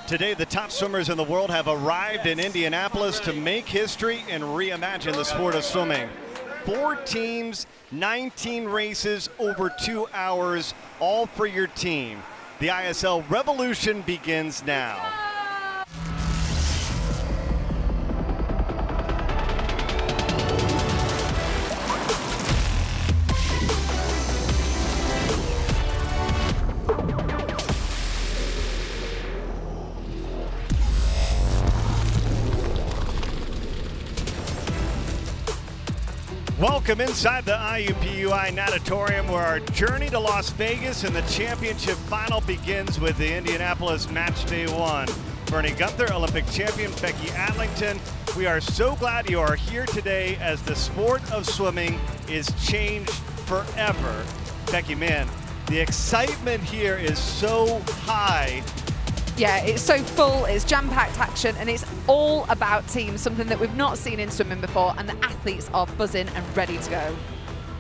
Today, the top swimmers in the world have arrived in Indianapolis to make history and reimagine the sport of swimming. 4 teams, 19 races, over 2 hours, all for your team. The ISL revolution begins now. Welcome inside the IUPUI Natatorium, where our journey to Las Vegas and the championship final begins with the Indianapolis match day 1. Bernie Gunther, Olympic champion, Becky Adlington, we are so glad you are here today as the sport of swimming is changed forever. Becky, man, the excitement here is so high. Yeah, it's so full, it's jam-packed action, and it's all about teams, something that we've not seen in swimming before, and the athletes are buzzing and ready to go.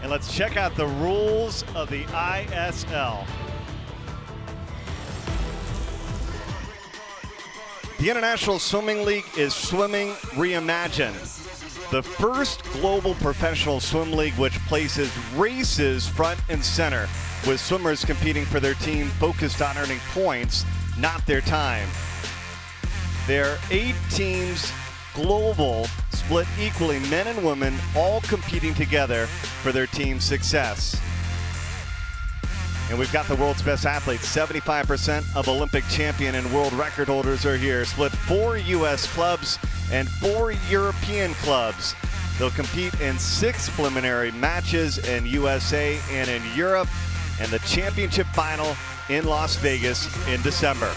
And let's check out the rules of the ISL. The International Swimming League is Swimming Reimagined, the first global professional swim league which places races front and center, with swimmers competing for their team focused on earning points, not their time. There are 8 teams global, split equally, men and women, all competing together for their team's success. And we've got the world's best athletes. 75% of Olympic champion and world record holders are here, split 4 US clubs and 4 European clubs. They'll compete in 6 preliminary matches in USA and in Europe, and the championship final in Las Vegas in December.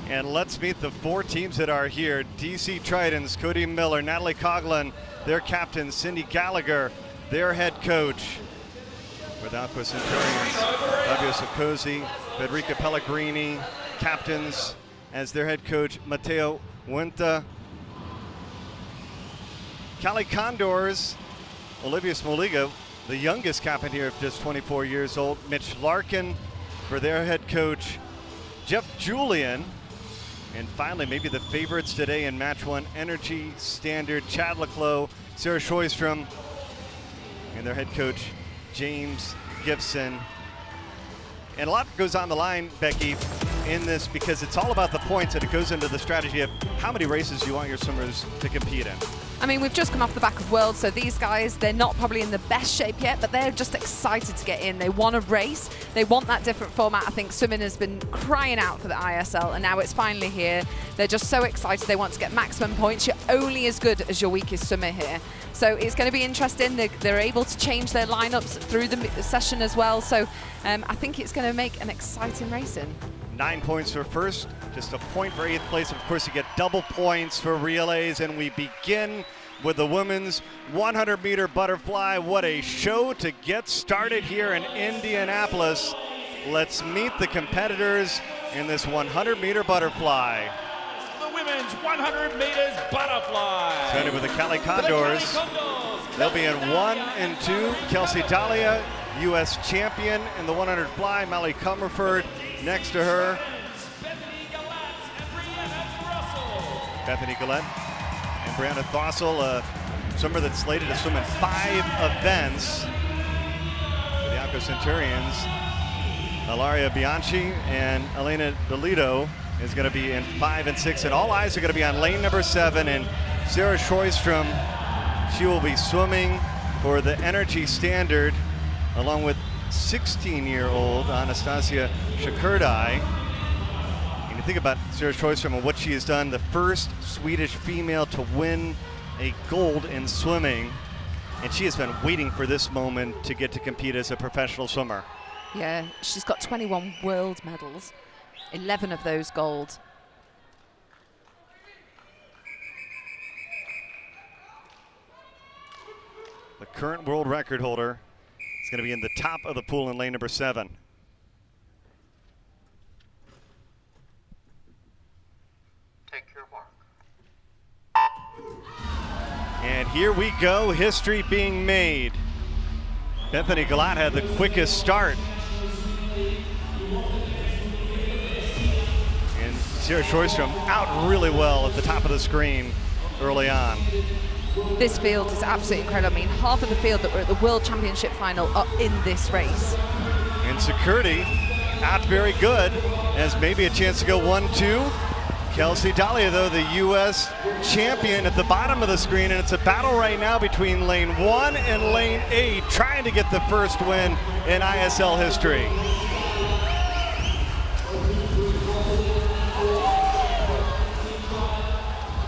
And let's meet the 4 teams that are here. DC Tritons, Cody Miller, Natalie Coughlin, their captain, Cindy Gallagher, their head coach. With Aqua Centurions, Fabio Soccosi, Federica Pellegrini, captains as their head coach, Matteo Wenta. Cali Condors, Olivia Smoliga, the youngest captain here of just 24 years old, Mitch Larkin for their head coach, Jeff Julian, and finally maybe the favorites today in match 1, Energy Standard, Chad Leclos, Sarah Schoistrom, and their head coach, James Gibson. And a lot goes on the line, Becky, in this, because it's all about the points, and it goes into the strategy of how many races you want your swimmers to compete in. I mean, we've just come off the back of Worlds, so these guys, they're not probably in the best shape yet, but they're just excited to get in. They want to race. They want that different format. I think swimming has been crying out for the ISL, and now it's finally here. They're just so excited. They want to get maximum points. You're only as good as your weakest swimmer here. So it's going to be interesting. They're able to change their lineups through the session as well. So I think it's going to make an exciting racing. 9 points for first, just a point for 8th place. Of course, you get double points for relays, and we begin with the women's 100-meter butterfly. What a show to get started here in Indianapolis. Let's meet the competitors in this 100-meter butterfly. The women's 100 meters butterfly. Started with the Cali Condors. They'll be in 1 and 2. Kelsey Dahlia, U.S. champion in the 100 fly. Molly Comerford next to her. Bethany Gillette and Brianna Throssell, a swimmer that's slated to swim in 5 events. For the Aqua Centurions, Ilaria Bianchi and Elena Delito is going to be in 5 and 6, and all eyes are going to be on lane number 7, and Sarah Schoistrom. She will be swimming for the Energy Standard along with 16-year-old Anastasia Shakurdai. And you think about Sarah Schoistrom and what she has done, the first Swedish female to win a gold in swimming, and she has been waiting for this moment to get to compete as a professional swimmer. Yeah, she's got 21 world medals, 11 of those gold. The current world record holder is going to be in the top of the pool in lane number 7. Take your mark. And here we go, history being made. Bethany Gillette had the quickest start. And Sarah Sjöström out really well at the top of the screen early on. This field is absolutely incredible. I mean, half of the field that were at the World Championship final are in this race. And Security not very good, has maybe a chance to go 1-2. Kelsey Dahlia, though, the U.S. champion at the bottom of the screen, and it's a battle right now between lane 1 and lane 8, trying to get the first win in ISL history.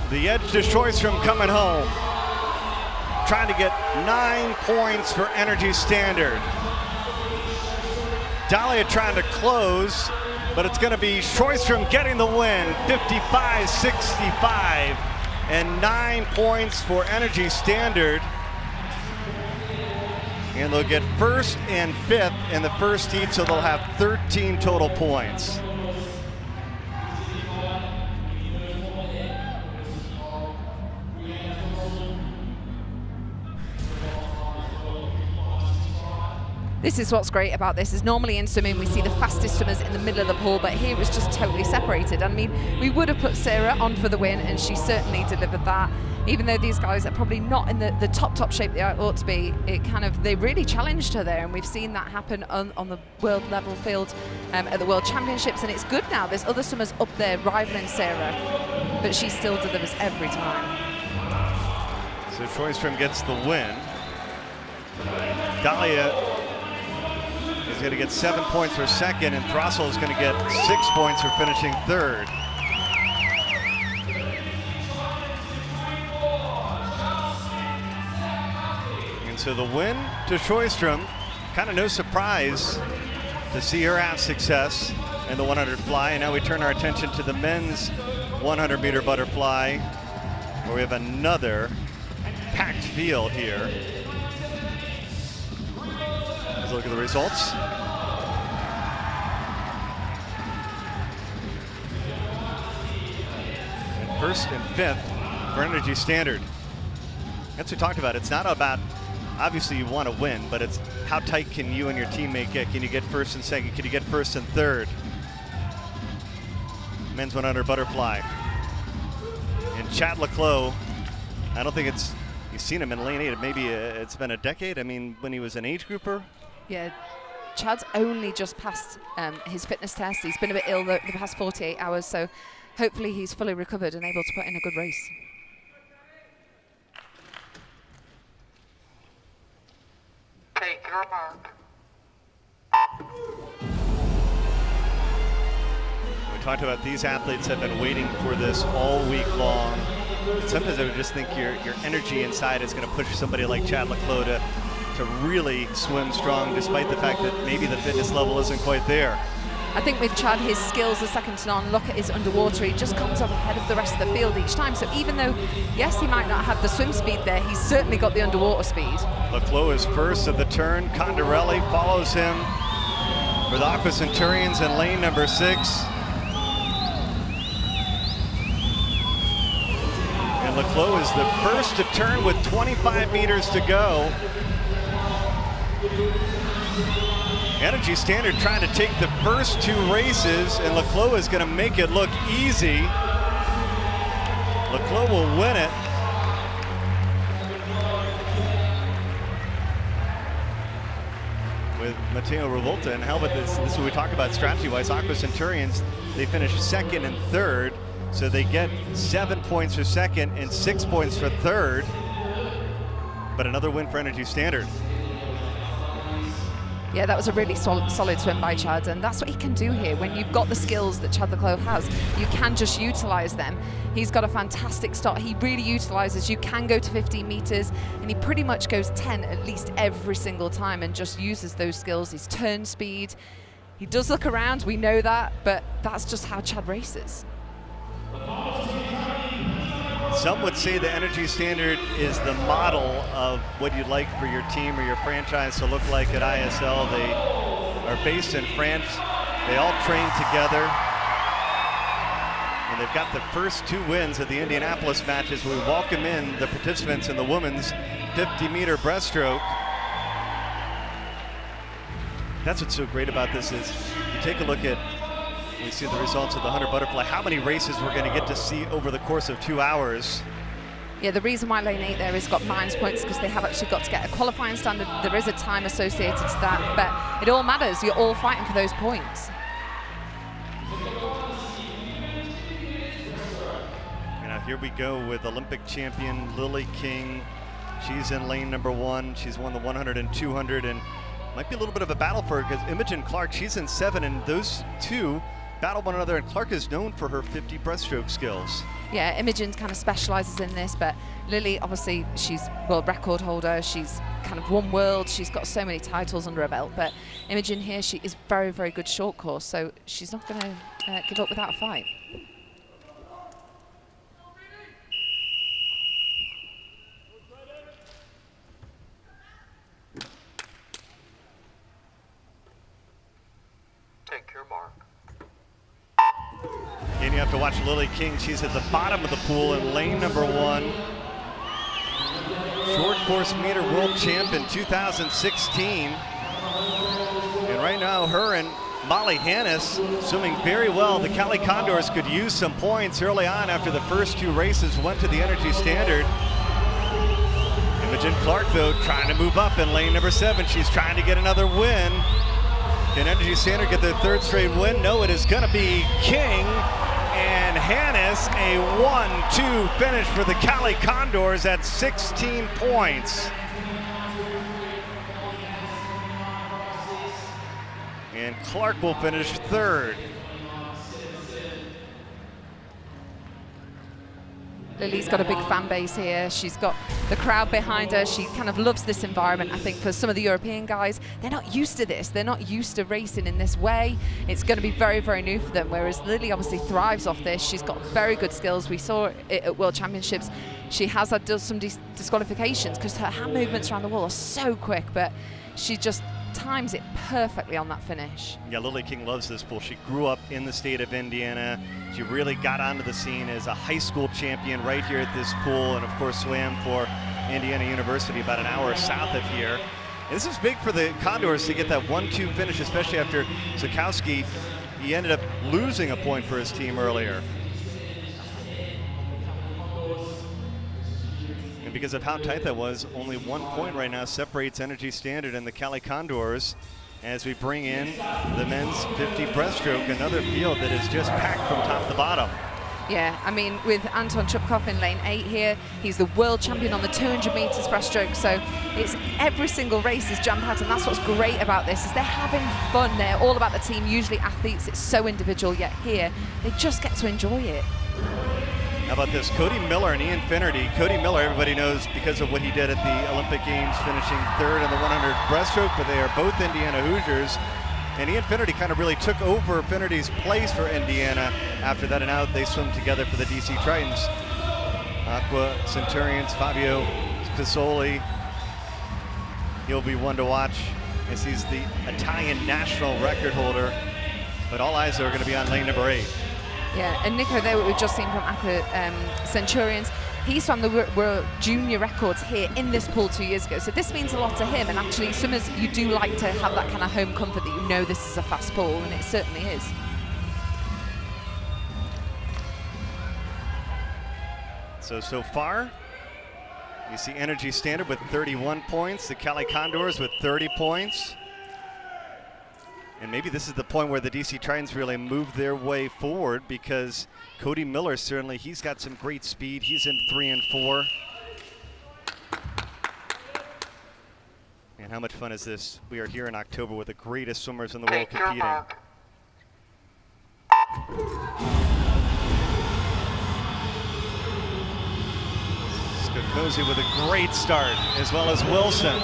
The edge to Sjöström coming home, trying to get 9 points for Energy Standard. Dahlia trying to close, but it's going to be Sjöström getting the win, 55-65, and 9 points for Energy Standard. And they'll get first and fifth in the first heat, so they'll have 13 total points. This is what's great about this, is normally in swimming we see the fastest swimmers in the middle of the pool, but here it was just totally separated. I mean, we would have put Sarah on for the win, and she certainly delivered that. Even though these guys are probably not in the top shape they ought to be, they really challenged her there, and we've seen that happen on the world level field at the World Championships, and it's good now. There's other swimmers up there rivaling Sarah, but she still delivers every time. So Sjöström gets the win. Dahlia is going to get 7 points for second, and Throssell is going to get 6 points for finishing third. And so the win to Sjöström, kind of no surprise to see her have success in the 100 fly. And now we turn our attention to the men's 100-meter butterfly, where we have another packed field here. Let's look at the results. And first and fifth for Energy Standard. That's what we talked about. It's not about, obviously you want to win, but it's how tight can you and your teammate get? Can you get first and second? Can you get first and third? Men's 100 butterfly. And Chad Leclos, I don't think you've seen him in lane 8. Maybe it's been a decade. I mean, when he was an age grouper. Yeah, Chad's only just passed his fitness test. He's been a bit ill the past 48 hours, so hopefully he's fully recovered and able to put in a good race. Take your mark. We talked about these athletes have been waiting for this all week long. And sometimes I would just think your energy inside is going to push somebody like Chad Leclos to really swim strong, despite the fact that maybe the fitness level isn't quite there. I think with Chad, his skills are second to none. Look at his underwater. He just comes up ahead of the rest of the field each time. So even though, yes, he might not have the swim speed there, he's certainly got the underwater speed. Leclos is first at the turn. Condarelli follows him for the Aqua Centurions in lane number 6. And Leclos is the first to turn with 25 meters to go. Energy Standard trying to take the first 2 races, and Leclos is going to make it look easy. Leclos will win it. With Matteo Revolta, and how about this is what we talk about strategy-wise. Aqua Centurions, they finish second and third, so they get 7 points for second and 6 points for third. But another win for Energy Standard. Yeah, that was a really solid swim by Chad, and that's what he can do here. When you've got the skills that Chad Leclos has, you can just utilize them. He's got a fantastic start. He really utilizes. You can go to 15 meters, and he pretty much goes 10 at least every single time and just uses those skills, his turn speed. He does look around, we know that, but that's just how Chad races. Some would say the Energy Standard is the model of what you'd like for your team or your franchise to look like at ISL. They are based in France. They all train together. And they've got the first 2 wins at the Indianapolis matches. We welcome in the participants in the women's 50-meter breaststroke. That's what's so great about this is you take a look at, we see the results of the 100 butterfly, how many races we're going to get to see over the course of 2 hours. Yeah, the reason why lane 8 there has got minus points because they have actually got to get a qualifying standard. There is a time associated to that, but it all matters. You're all fighting for those points. And now here we go with Olympic champion Lily King. She's in lane number 1. She's won the 100 and 200, and might be a little bit of a battle for her because Imogen Clark, she's in 7, and those two battle one another, and Clark is known for her 50 breaststroke skills. Yeah, Imogen kind of specializes in this, but Lily, obviously, she's world record holder. She's kind of won world. She's got so many titles under her belt. But Imogen here, she is very, very good short course, so she's not going to give up without a fight. Take your mark. And you have to watch Lily King. She's at the bottom of the pool in lane number 1. Short course meter world champ in 2016. And right now, her and Molly Hannes swimming very well. The Cali Condors could use some points early on after the first 2 races went to the energy standard. Imogen Clark, though, trying to move up in lane number 7. She's trying to get another win. Can Energy Standard get their 3rd straight win? No, it is going to be King and Hannes. A 1-2 finish for the Cali Condors at 16 points. And Clark will finish 3rd. Lily's got a big fan base here. She's got the crowd behind her. She kind of loves this environment. I think for some of the European guys, they're not used to this. They're not used to racing in this way. It's going to be very, very new for them, whereas Lily obviously thrives off this. She's got very good skills. We saw it at World Championships. She has had some disqualifications because her hand movements around the wall are so quick, but she just times it perfectly on that finish. Yeah, Lily King loves this pool. She grew up in the state of Indiana. She really got onto the scene as a high school champion right here at this pool, and of course swam for Indiana University about an hour south of here. And this is big for the Condors to get that 1-2 finish, especially after Zukowski, he ended up losing a point for his team earlier. And because of how tight that was, only 1 point right now separates Energy Standard and the Cali Condors as we bring in the men's 50 breaststroke, another field that is just packed from top to bottom. Yeah, I mean, with Anton Chupkov in lane 8 here, he's the world champion on the 200 meters breaststroke, so it's every single race is jam-packed, and that's what's great about this, is they're having fun. They're all about the team, usually athletes, it's so individual, yet here, they just get to enjoy it. How about this? Cody Miller and Ian Finnerty. Cody Miller, everybody knows because of what he did at the Olympic Games, finishing 3rd in the 100 breaststroke, but they are both Indiana Hoosiers. And Ian Finnerty kind of really took over Finnerty's place for Indiana after that, and now they swim together for the DC Tritons. Aqua Centurions, Fabio Pizzoli. He'll be one to watch as he's the Italian national record holder, but all eyes are going to be on lane number 8. Yeah, and Nico there, we've just seen from Aqua Centurions, he swam the World Junior records here in this pool 2 years ago, so this means a lot to him, and actually swimmers, you do like to have that kind of home comfort that you know this is a fast pool, and it certainly is. So far, you see Energy Standard with 31 points, the Cali Condors with 30 points. And maybe this is the point where the DC Tritons really move their way forward, because Cody Miller, certainly, he's got some great speed. He's in 3 and 4. And how much fun is this? We are here in October with the greatest swimmers in the world Take your competing. mark. Skokozy with a great start, as well as Wilson.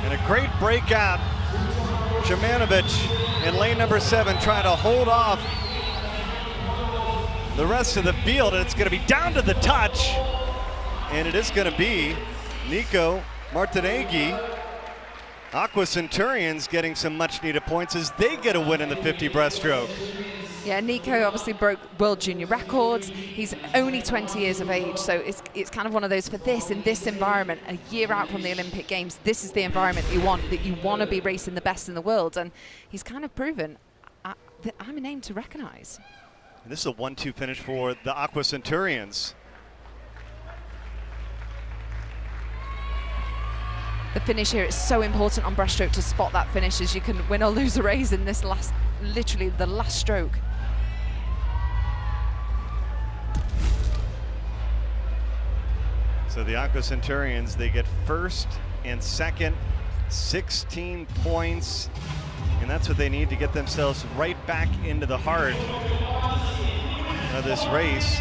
And a great breakout. Jemanovic in lane number 7 trying to hold off the rest of the field, and it's going to be down to the touch. And it is going to be Nico Martineghi. Aqua Centurions getting some much needed points as they get a win in the 50 breaststroke. Yeah, Nico obviously broke World Junior records. He's only 20 years of age, so it's kind of one of those, for this, in this environment, a year out from the Olympic Games, this is the environment you want, that you want to be racing the best in the world. And he's kind of proven, that I'm a name to recognize. This is a 1-2 finish for the Aqua Centurions. The finish here is so important on breaststroke to spot that finish, as you can win or lose a race in this last, literally the last stroke. So the Aqua Centurions, they get first and second, 16 points, and that's what they need to get themselves right back into the heart of this race.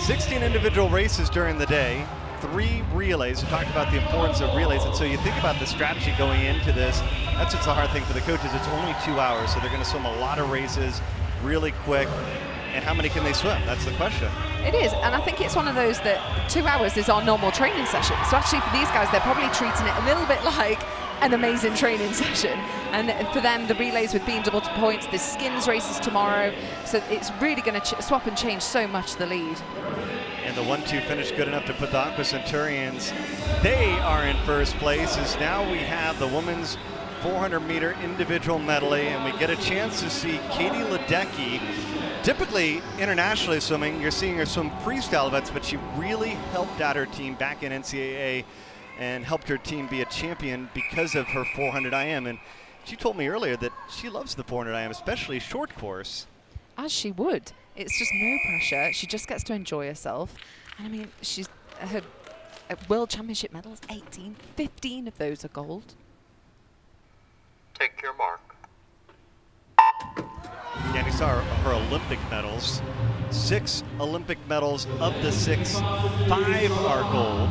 16 individual races during the day, 3 relays. We talked about the importance of relays, and so you think about the strategy going into this. That's what's the hard thing for the coaches. It's only 2 hours, so they're going to swim a lot of races really quick. And how many can they swim? That's the question. It is, and I think it's one of those that 2 hours is our normal training session. So actually for these guys, they're probably treating it a little bit like an amazing training session. And for them, the relays with being double to points, the skins races tomorrow. So it's really going to swap and change so much the lead. And the 1-2 finish good enough to put the Aqua Centurions, they are in first place, as now we have the women's 400-meter individual medley, and we get a chance to see Katie Ledecky. Typically, internationally swimming, you're seeing her swim freestyle events, but she really helped out her team back in NCAA and helped her team be a champion because of her 400 IM. And she told me earlier that she loves the 400 IM, especially short course. As she would. It's just no pressure. She just gets to enjoy herself. And I mean, she's her World Championship medals, 18, 15 of those are gold. Take your mark. Yeah, and you saw her Olympic medals. 6 Olympic medals. Of the 6, 5 are gold.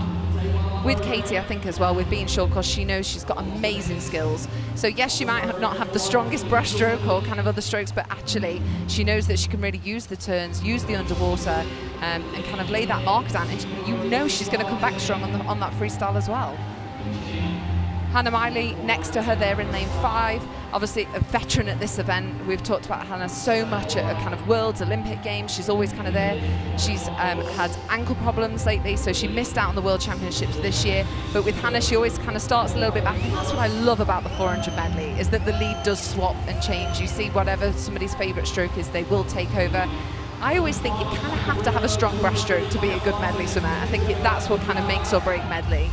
With Katie, I think as well, with being short course, she knows she's got amazing skills. So yes, she might not have the strongest breaststroke or kind of other strokes, but actually she knows that she can really use the turns, use the underwater, and kind of lay that mark down. And you know she's going to come back strong on that freestyle as well. Hannah Miley next to her there in lane 5. Obviously a veteran at this event. We've talked about Hannah so much at kind of Worlds, Olympic Games. She's always kind of there. She's had ankle problems lately, so she missed out on the World Championships this year. But with Hannah, she always kind of starts a little bit back, and that's what I love about the 400 medley, is that the lead does swap and change. You see whatever somebody's favorite stroke is, they will take over. I always think you kind of have to have a strong breaststroke to be a good medley swimmer. I think that's what kind of makes or break medley.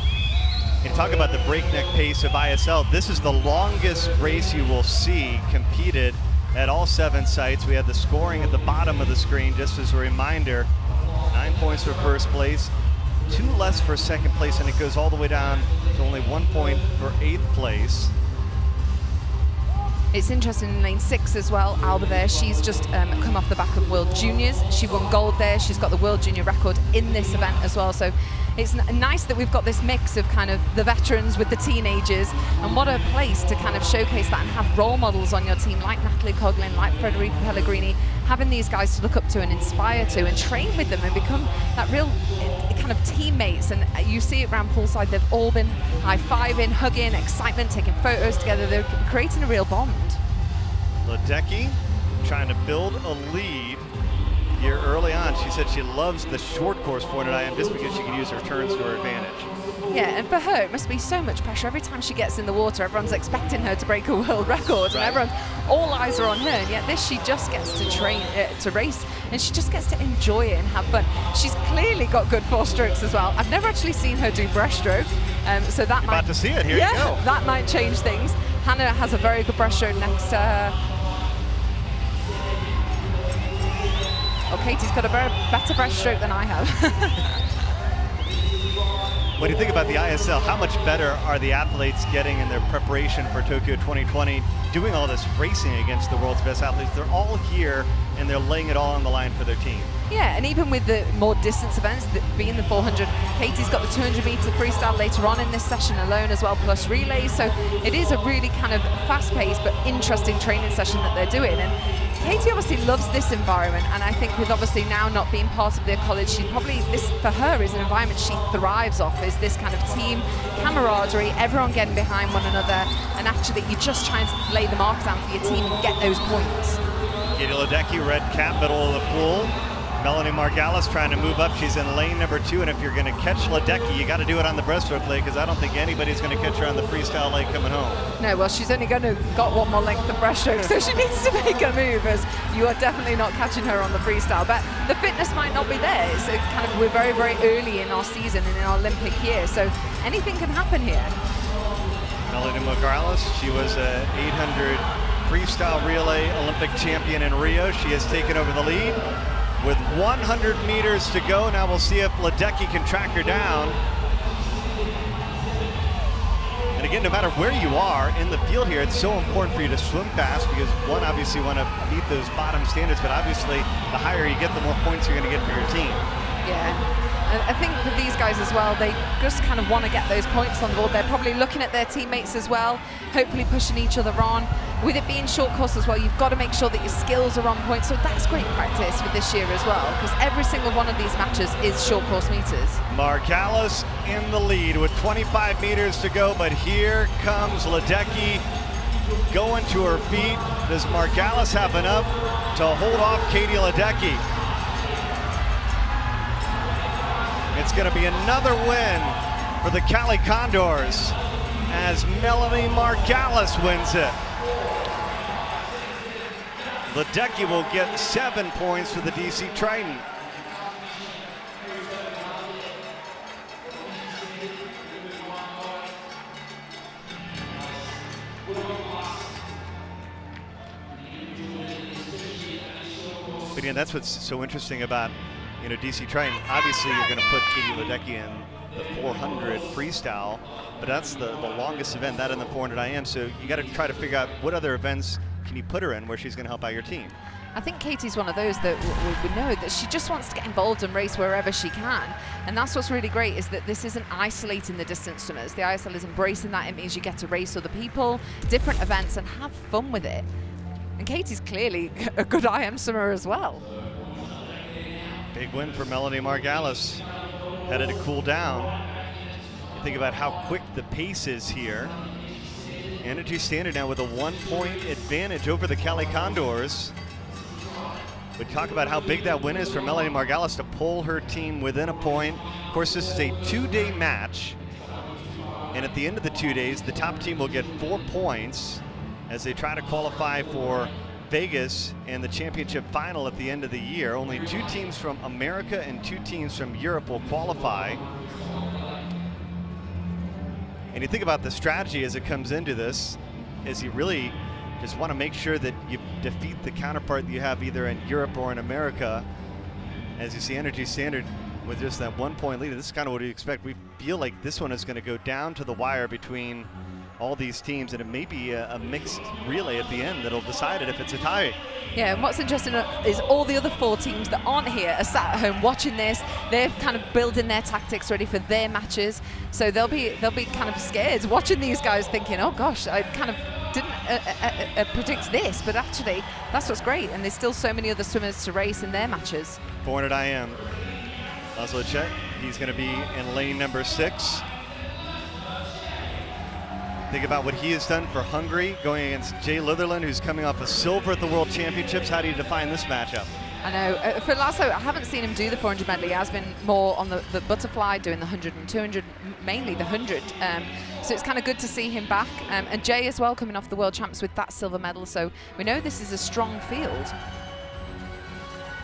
And talk about the breakneck pace of ISL. This is the longest race you will see competed at all 7 sites. We have the scoring at the bottom of the screen, just as a reminder. 9 points for first place, 2 less for second place, and it goes all the way down to only 1 point for 8th place. It's interesting in lane 6 as well, Alba there, she's just come off the back of World Juniors. She won gold there, she's got the World Junior record in this event as well. So it's nice that we've got this mix of kind of the veterans with the teenagers, and what a place to kind of showcase that and have role models on your team like Natalie Coughlin, like Federica Pellegrini, having these guys to look up to and inspire to and train with them and become that real kind of teammates. And you see it around poolside, they've all been high-fiving, hugging, excitement, taking photos together. They're creating a real bond. Ledecky trying to build a lead here early on. She said she loves the short course 400 IM just because she can use her turns to her advantage. Yeah, and for her, it must be so much pressure. Every time she gets in the water, everyone's expecting her to break a world record, right. And all eyes are on her, and yet this, she just gets to train, to race, and she just gets to enjoy it and have fun. She's clearly got good 4 strokes as well. I've never actually seen her do breaststroke, so that You're might... about to see it, here you go. That might change things. Hannah has a very good breaststroke next to her. Oh, Katie's got a better breaststroke than I have. When you think about the ISL, how much better are the athletes getting in their preparation for Tokyo 2020, doing all this racing against the world's best athletes? They're all here, and they're laying it all on the line for their team. Yeah, and even with the more distance events, being the 400, Katie's got the 200-meter freestyle later on in this session alone as well, plus relays. So it is a really kind of fast-paced but interesting training session that they're doing. And Katie obviously loves this environment, and I think with obviously now not being part of their college, she probably, this for her is an environment she thrives off, is this kind of team camaraderie, everyone getting behind one another, and actually you're just trying to lay the mark down for your team and get those points. Katie Ledecky, red cap, middle of the pool. Melanie Margalis trying to move up. She's in lane number 2, and if you're going to catch Ledecky, you got to do it on the breaststroke leg, because I don't think anybody's going to catch her on the freestyle leg coming home. No, well, she's only got one more length of breaststroke, so she needs to make a move, as you are definitely not catching her on the freestyle. But the fitness might not be there. It's we're very, very early in our season and in our Olympic year, so anything can happen here. Melanie Margalis, she was a 800 freestyle relay Olympic champion in Rio. She has taken over the lead with 100 meters to go. Now we'll see if Ledecky can track her down. And again, no matter where you are in the field here, it's so important for you to swim fast, because one, obviously you want to meet those bottom standards, but obviously the higher you get, the more points you're going to get for your team. Yeah. I think for these guys as well, they just kind of want to get those points on the board. They're probably looking at their teammates as well, hopefully pushing each other on. With it being short course as well, you've got to make sure that your skills are on point. So that's great practice for this year as well, because every single one of these matches is short course meters. Margalis in the lead with 25 meters to go, but here comes Ledecky going to her feet. Does Margalis have enough to hold off Katie Ledecky? It's going to be another win for the Cali Condors as Melanie Margalis wins it. Ledecky will get 7 points for the DC Triton. But yeah, that's what's so interesting about, you know, DC Triton. Obviously, you're going to put Katie Ledecky in the 400 freestyle, but that's the longest event, that in the 400 IM. So you got to try to figure out what other events can you put her in where she's going to help out your team. I think Katie's one of those that we know that she just wants to get involved and race wherever she can. And that's what's really great, is that this isn't isolating the distance swimmers. The ISL is embracing that. It means you get to race other people, different events, and have fun with it. And Katie's clearly a good IM swimmer as well. Big win for Melanie Margalis. Headed to cool down. You think about how quick the pace is here. Energy Standard now with a 1-point advantage over the Cali Condors. We talk about how big that win is for Melanie Margalis to pull her team within a point. Of course, this is a 2-day match. And at the end of the 2 days, the top team will get 4 points as they try to qualify for Vegas and the championship final at the end of the year. Only 2 teams from America and 2 teams from Europe will qualify. And you think about the strategy as it comes into this, is you really just want to make sure that you defeat the counterpart that you have either in Europe or in America. As you see Energy Standard with just that 1-point lead, this is kind of what we expect. We feel like this one is going to go down to the wire between all these teams, and it may be a mixed relay at the end that'll decide it if it's a tie. Yeah, and what's interesting is all the other 4 teams that aren't here are sat at home watching this. They're kind of building their tactics ready for their matches, so they'll be kind of scared watching these guys, thinking, oh gosh, I kind of didn't predict this, but actually that's what's great, and there's still so many other swimmers to race in their matches. 400 IM. Laszlo Chet, he's going to be in lane number 6. Think about what he has done for Hungary, going against Jay Litherland, who's coming off a silver at the World Championships. How do you define this matchup? I know. For Laszlo, I haven't seen him do the 400 medley. He has been more on the butterfly, doing the 100 and 200, mainly the 100. So it's kind of good to see him back. And Jay as well, coming off the World Champs with that silver medal. So we know this is a strong field.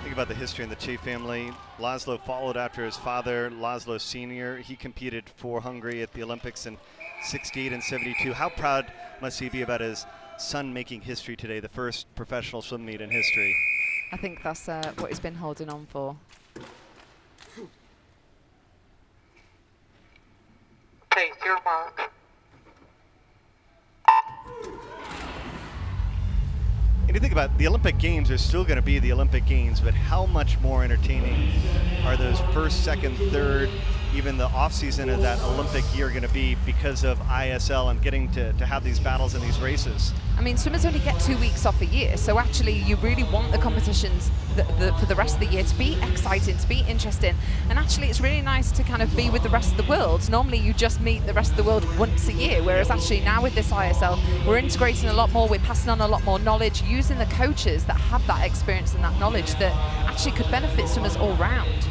Think about the history in the Che family. Laszlo followed after his father, Laszlo Sr. He competed for Hungary at the Olympics in 68 and 72. How proud must he be about his son making history today, the first professional swim meet in history? I think that's what he's been holding on for. Take your mark. And you think about the Olympic Games are still going to be the Olympic Games, but how much more entertaining are those first, second, third, even the off-season of that Olympic year going to be because of ISL and getting to have these battles and these races? I mean, swimmers only get 2 weeks off a year, so actually you really want the competitions for the rest of the year to be exciting, to be interesting, and actually it's really nice to kind of be with the rest of the world. Normally you just meet the rest of the world once a year, whereas actually now with this ISL, we're integrating a lot more, we're passing on a lot more knowledge, using the coaches that have that experience and that knowledge that actually could benefit swimmers all round.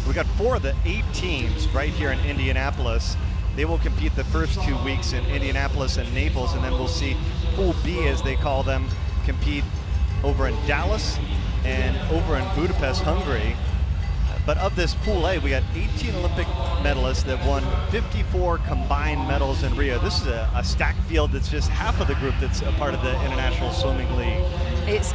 We got 4 of the 8 teams right here in Indianapolis. They will compete the first 2 weeks in Indianapolis and Naples, and then we'll see Pool B, as they call them, compete over in Dallas and over in Budapest, Hungary. But of this Pool A, we got 18 Olympic medalists that won 54 combined medals in Rio. This is a stacked field that's just half of the group that's a part of the International Swimming League. It's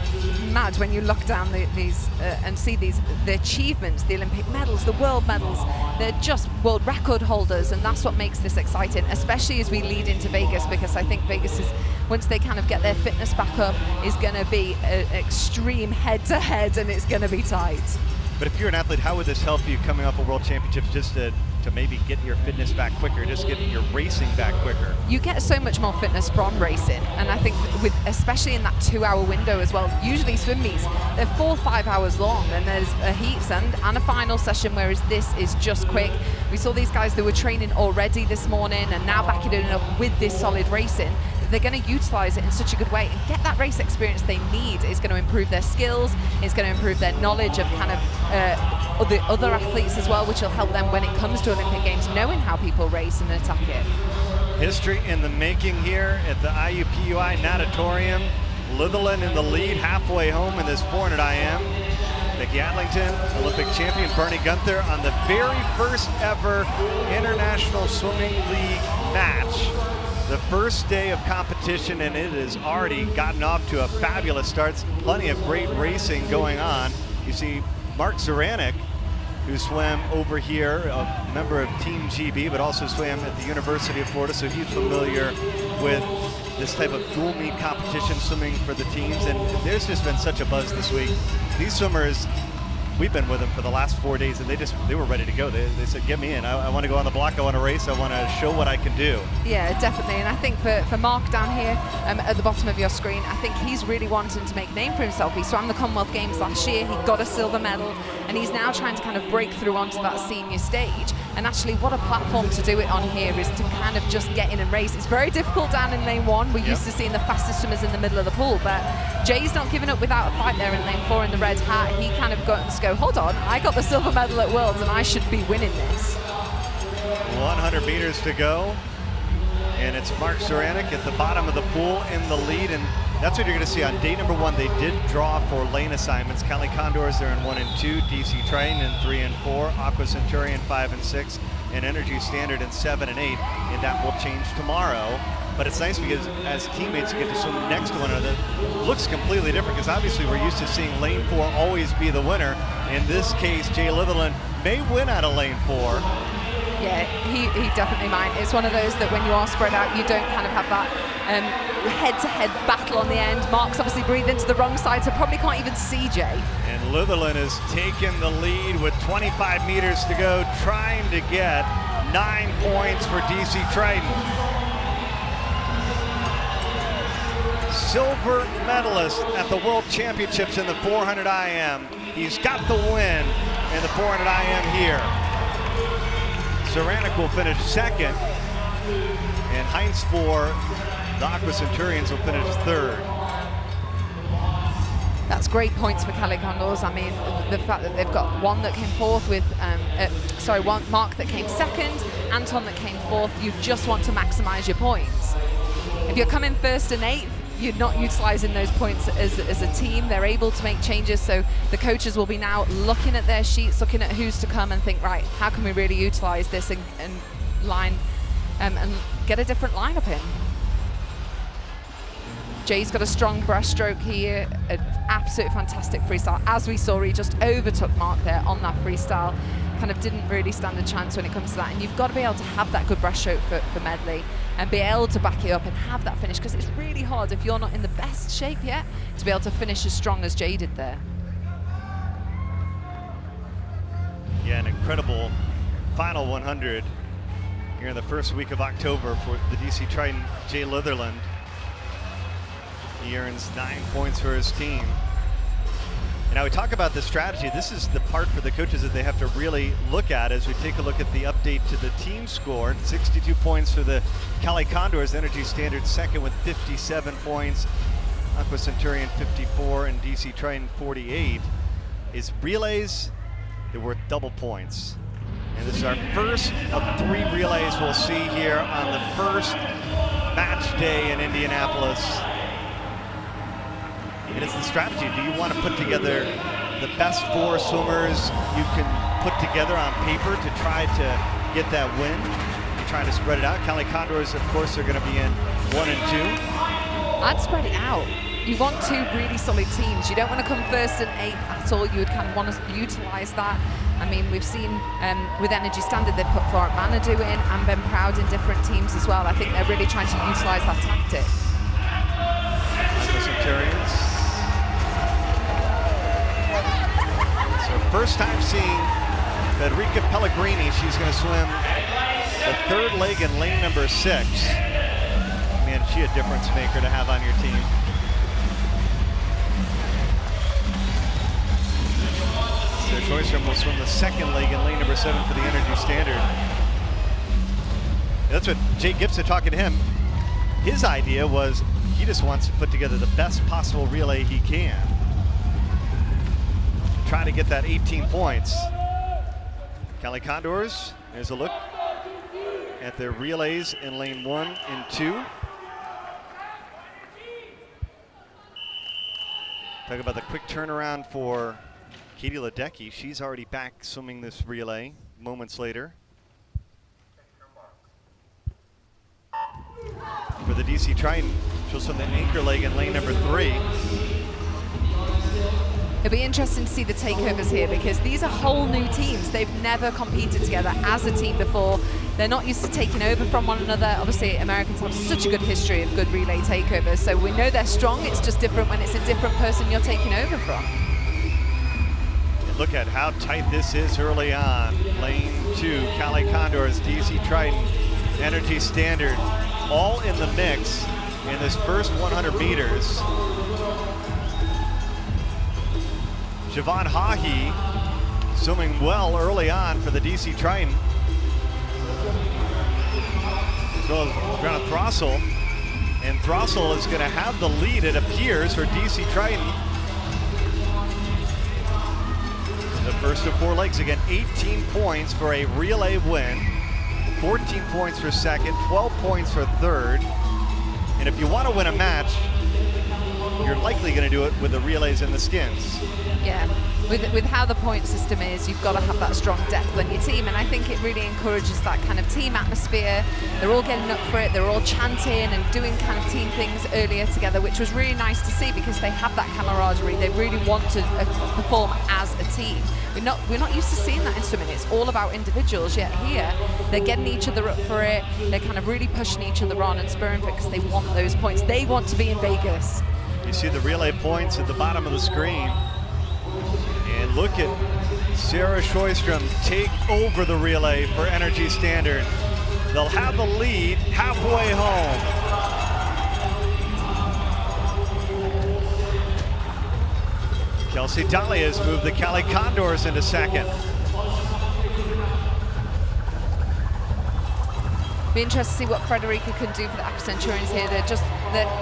mad when you look down these and see the achievements, the Olympic medals, the world medals. They're just world record holders, and that's what makes this exciting, especially as we lead into Vegas, because I think Vegas is, once they kind of get their fitness back up, is going to be an extreme head-to-head, and it's going to be tight. But if you're an athlete, how would this help you coming off a World Championships, just to maybe get your fitness back quicker, just getting your racing back quicker? You get so much more fitness from racing, and I think with, especially in that 2-hour window as well, usually swim meets, they're 4 or 5 hours long, and there's a heats and a final session, whereas this is just quick. We saw these guys that were training already this morning and now backing it up with this solid racing. They're going to utilize it in such a good way and get that race experience they need. It's going to improve their skills, it's going to improve their knowledge of kind of the other athletes as well, which will help them when it comes to Olympic Games, knowing how people race and attack it. History in the making here at the IUPUI Natatorium. Litherland in the lead halfway home in this 400 IM. Nikki Adlington, Olympic champion Bernie Gunther on the very first ever International Swimming League match. The first day of competition, and it has already gotten off to a fabulous start. Plenty of great racing going on. You see Mark Zaranek, who swam over here, a member of Team GB, but also swam at the University of Florida, so he's familiar with this type of dual meet competition, swimming for the teams, and there's just been such a buzz this week. These swimmers, we've been with them for the last 4 days, and they were ready to go. They said, get me in. I want to go on the block. I want to race. I want to show what I can do. Yeah, definitely. And I think for Mark down here at the bottom of your screen, I think he's really wanting to make a name for himself. He swam the Commonwealth Games last year. He got a silver medal, and he's now trying to kind of break through onto that senior stage. And actually, what a platform to do it on here is to kind of just get in and race. It's very difficult down in lane 1. We're used to seeing the fastest swimmers in the middle of the pool, but Jay's not giving up without a fight there in lane 4 in the red hat. He kind of got to go, hold on, I got the silver medal at Worlds and I should be winning this. 100 meters to go, and it's Mark Zaranek at the bottom of the pool in the lead, and that's what you're going to see on day number 1. They did draw for lane assignments. Cali Condors are in 1 and 2, DC Triton in 3 and 4, Aqua Centurion 5 and 6, and Energy Standard in 7 and 8, and that will change tomorrow. But it's nice because as teammates you get to swim next to one another. It looks completely different because obviously we're used to seeing lane 4 always be the winner. In this case, Jay Litherland may win out of lane 4. Yeah, he definitely might. It's one of those that when you are spread out, you don't kind of have that head-to-head battle on the end. Mark's obviously breathed into the wrong side, so probably can't even see Jay. And Litherland has taken the lead with 25 meters to go, trying to get 9 points for DC Triton. Silver medalist at the World Championships in the 400 IM. He's got the win in the 400 IM here. Zaranek will finish second, and Heinz for the Aqua Centurions will finish third. That's great points for Cali Condors. I mean, the fact that they've got one that came fourth with, one Mark that came second, Anton that came fourth. You just want to maximize your points. If you're coming first and 8th, you're not utilizing those points as a team. They're able to make changes, so the coaches will be now looking at their sheets, looking at who's to come and think, right, how can we really utilize this and line and get a different lineup in. Jay's got a strong breaststroke here, an absolute fantastic freestyle. As we saw, he just overtook Mark there on that freestyle. Kind of didn't really stand a chance when it comes to that. And you've got to be able to have that good breaststroke for medley and be able to back it up and have that finish, because it's really hard if you're not in the best shape yet to be able to finish as strong as Jay did there. Yeah, an incredible final 100 here in the first week of October for the DC Triton, Jay Litherland. He earns 9 points for his team. And now we talk about the strategy. This is the part for the coaches that they have to really look at as we take a look at the update to the team score. 62 points for the Cali Condors, Energy Standard second with 57 points. Aqua Centurion 54 and DC Triton 48. Is relays, they're worth double points. And this is our first of 3 relays we'll see here on the first match day in Indianapolis. And it's the strategy. Do you want to put together the best 4 swimmers you can put together on paper to try to get that win? You're trying to spread it out. Cali Condors, of course, are going to be in 1 and 2. I'd spread it out. You want 2 really solid teams. You don't want to come first and 8th at all. You would kind of want to utilize that. I mean, we've seen with Energy Standard, they've put Florent Manadou in and Ben Proud in different teams as well. I think they're really trying to utilize that tactic. Aqua Centurions. First time seeing Federica Pellegrini. She's going to swim the 3rd leg in lane number 6. Man, is she a difference maker to have on your team. So Schoistrom will swim the 2nd leg in lane number 7 for the Energy Standard. That's what Jay Gibson, talking to him, his idea was he just wants to put together the best possible relay he can. Trying to get that 18 points. Cali Condors, there's a look at their relays in lane 1 and 2. Talk about the quick turnaround for Katie Ledecky. She's already back swimming this relay moments later. For the DC Triton, she'll swim the anchor leg in lane number 3. It'll be interesting to see the takeovers here because these are whole new teams. They've never competed together as a team before. They're not used to taking over from one another. Obviously, Americans have such a good history of good relay takeovers, so we know they're strong. It's just different when it's a different person you're taking over from. And look at how tight this is early on. Lane 2, Cali Condors, DC Triton, Energy Standard, all in the mix in this first 100 meters. Siobhan Hahi swimming well early on for the DC Triton. As well as Brianna Throssell. And Throssell is going to have the lead, it appears, for DC Triton. The first of 4 legs, again, 18 points for a relay win. 14 points for second, 12 points for third. And if you want to win a match, you're likely going to do it with the relays and the skins. Yeah, with how the point system is, you've got to have that strong depth on your team, and I think it really encourages that kind of team atmosphere. They're all getting up for it, they're all chanting and doing kind of team things earlier together, which was really nice to see because they have that camaraderie. They really want to perform as a team. We're not used to seeing that in swimming. It's all about individuals, yet here they're getting each other up for it. They're kind of really pushing each other on and spurring for it because they want those points. They want to be in Vegas. You see the relay points at the bottom of the screen. And look at Sarah Schoistrom take over the relay for Energy Standard. They'll have the lead halfway home. Kelsey Dolly has moved the Cali Condors into second. Be interested to see what Frederica can do for the Aqua Centurions here.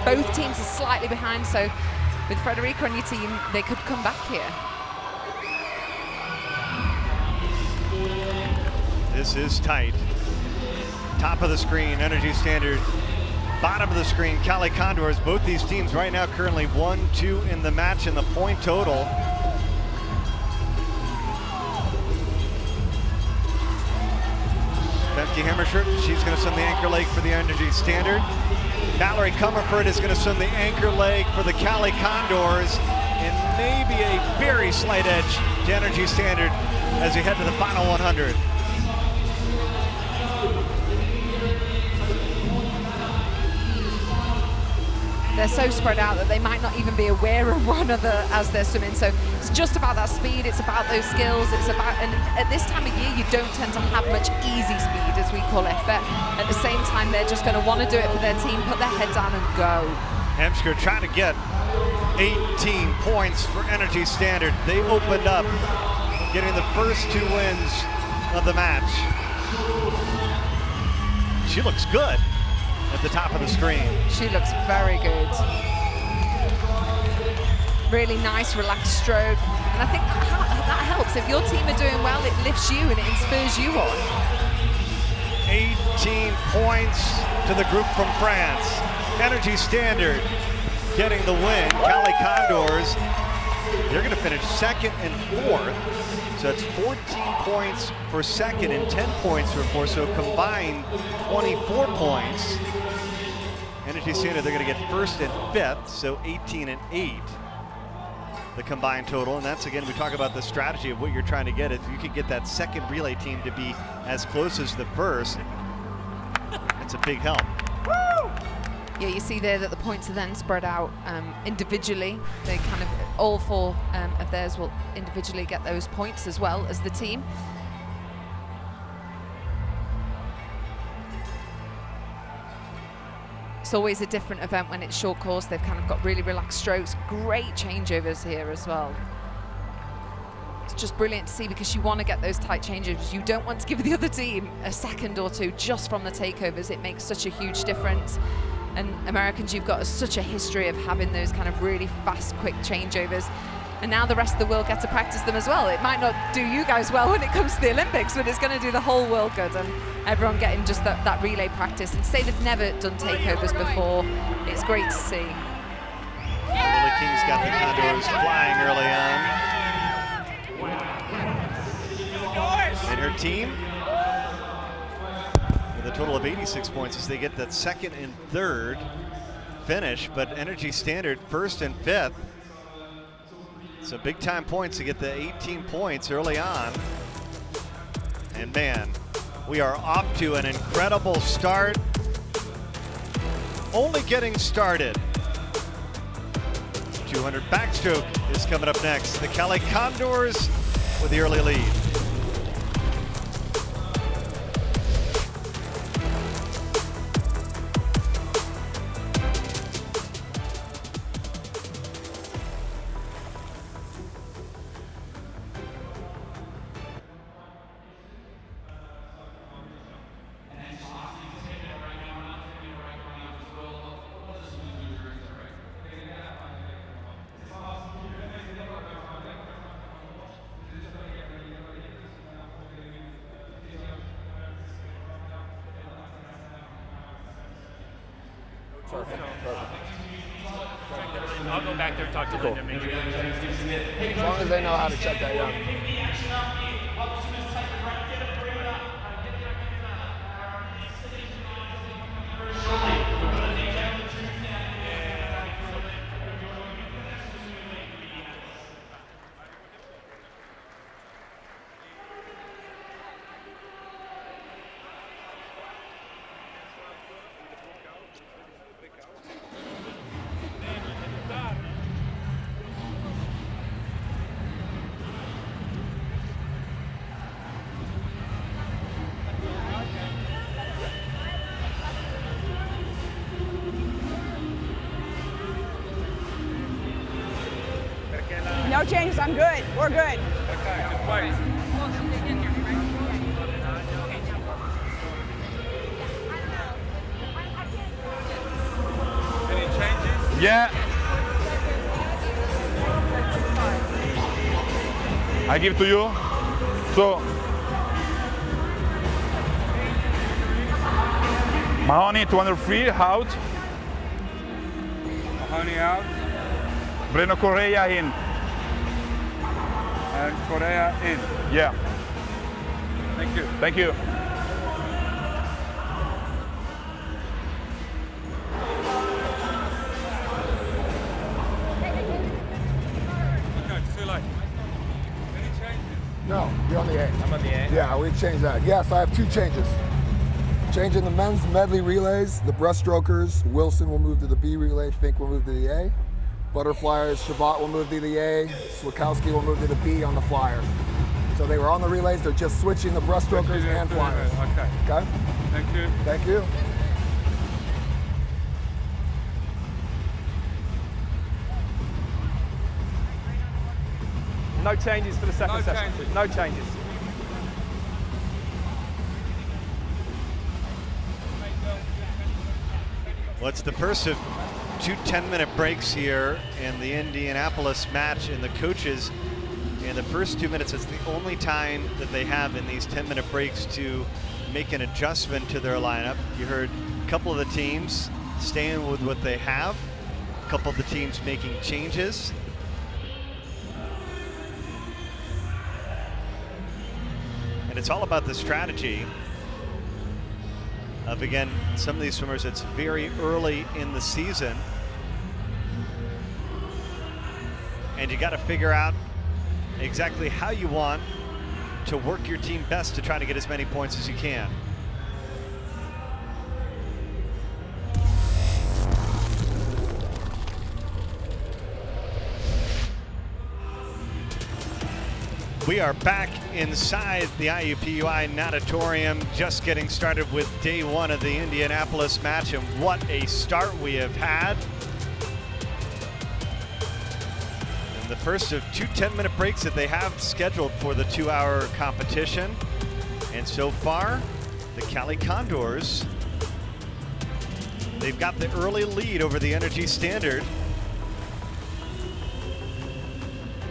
Both teams are slightly behind, so with Frederica on your team, they could come back here. This is tight. Top of the screen, Energy Standard. Bottom of the screen, Cali Condors. Both these teams right now currently 1-2 in the match in the point total. Femke Hammershirt, she's going to swim the anchor leg for the Energy Standard. Mallory Comerford is going to swim the anchor leg for the Cali Condors, and maybe a very slight edge to Energy Standard as we head to the final 100. They're so spread out that they might not even be aware of one another as they're swimming. So it's just about that speed, it's about those skills, it's about, and at this time of year you don't tend to have much easy speed, as we call it, but at the same time they're just going to want to do it for their team, put their head down and go. Hemsker trying to get 18 points for Energy Standard. They opened up, getting the first 2 wins of the match. She looks good at the top of the screen. She looks very good. Really nice, relaxed stroke. And I think that helps. If your team are doing well, it lifts you and it inspires you on. 18 points to the group from France. Energy Standard getting the win. Cali Condors, they're going to finish 2nd and 4th. So that's 14 points for 2nd and 10 points for 4th. So combined 24 points. Energy Standard, they're going to get 1st and 5th, so 18 and 8, the combined total. And that's, again, we talk about the strategy of what you're trying to get. If you could get that second relay team to be as close as the first, that's a big help. Yeah, you see there that the points are then spread out individually. They kind of, all 4 of theirs will individually get those points as well as the team. It's always a different event when it's short course. They've kind of got really relaxed strokes. Great changeovers here as well. It's just brilliant to see because you want to get those tight changeovers. You don't want to give the other team a second or 2 just from the takeovers. It makes such a huge difference. And Americans, you've got such a history of having those kind of really fast, quick changeovers. And now the rest of the world get to practice them as well. It might not do you guys well when it comes to the Olympics, but it's going to do the whole world good. And everyone getting just that relay practice. And say they've never done takeovers before, it's great to see. Lily King's got the Condors flying early on. And her team, with a total of 86 points as they get that 2nd and 3rd finish. But Energy Standard 1st and 5th. So big time points to get the 18 points early on. And man, we are off to an incredible start. Only getting started. 200 backstroke is coming up next. The Cali Condors with the early lead. I'll go back there and talk to Linda. Make sure. As long as they know how to check that young. No changes, I'm good. We're good. Okay, just wait. Any changes? Yeah. I give to you. So, Mahoney 203 out. Mahoney out. Breno Correa in. And Correa in. Yeah. Thank you. Thank you. Okay, see you later. Any changes? No, you're on the A. I'm on the A. Yeah, we changed that. Yes, I have 2 changes. Changing the men's medley relays, the breaststrokers, Wilson will move to the B relay, Fink will move to the A. Butterflyers, Shabbat will move to the A, Swakowski will move to the B on the flyer. So they were on the relays, they're just switching the breaststrokers and flyers. Okay. Okay? Thank you. Thank you. No changes for the second session. No changes. Well, it's the first of 2 10-minute breaks here in the Indianapolis match, and the coaches in the first 2 minutes, it's the only time that they have in these 10-minute breaks to make an adjustment to their lineup. You heard a couple of the teams staying with what they have, a couple of the teams making changes. And it's all about the strategy of, again, some of these swimmers, it's very early in the season. And you got to figure out exactly how you want to work your team best to try to get as many points as you can. We are back inside the IUPUI Natatorium, just getting started with day 1 of the Indianapolis match, and what a start we have had. And the first of 2 10-minute breaks that they have scheduled for the 2-hour competition. And so far, the Cali Condors, they've got the early lead over the Energy Standard.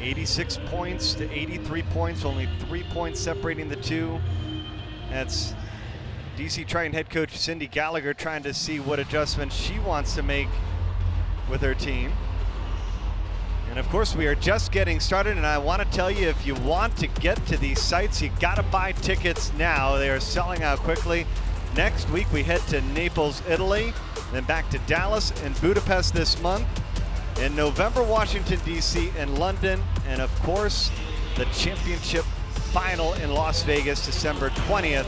86 points to 83 points, only 3 points separating the two. That's DC Triton head coach Cindy Gallagher trying to see what adjustments she wants to make with her team. And of course, we are just getting started, and I want to tell you, if you want to get to these sites, you got to buy tickets now. They are selling out quickly. Next week, we head to Naples, Italy, then back to Dallas and Budapest this month. In November, Washington, D.C. and London, and of course, the championship final in Las Vegas, December 20th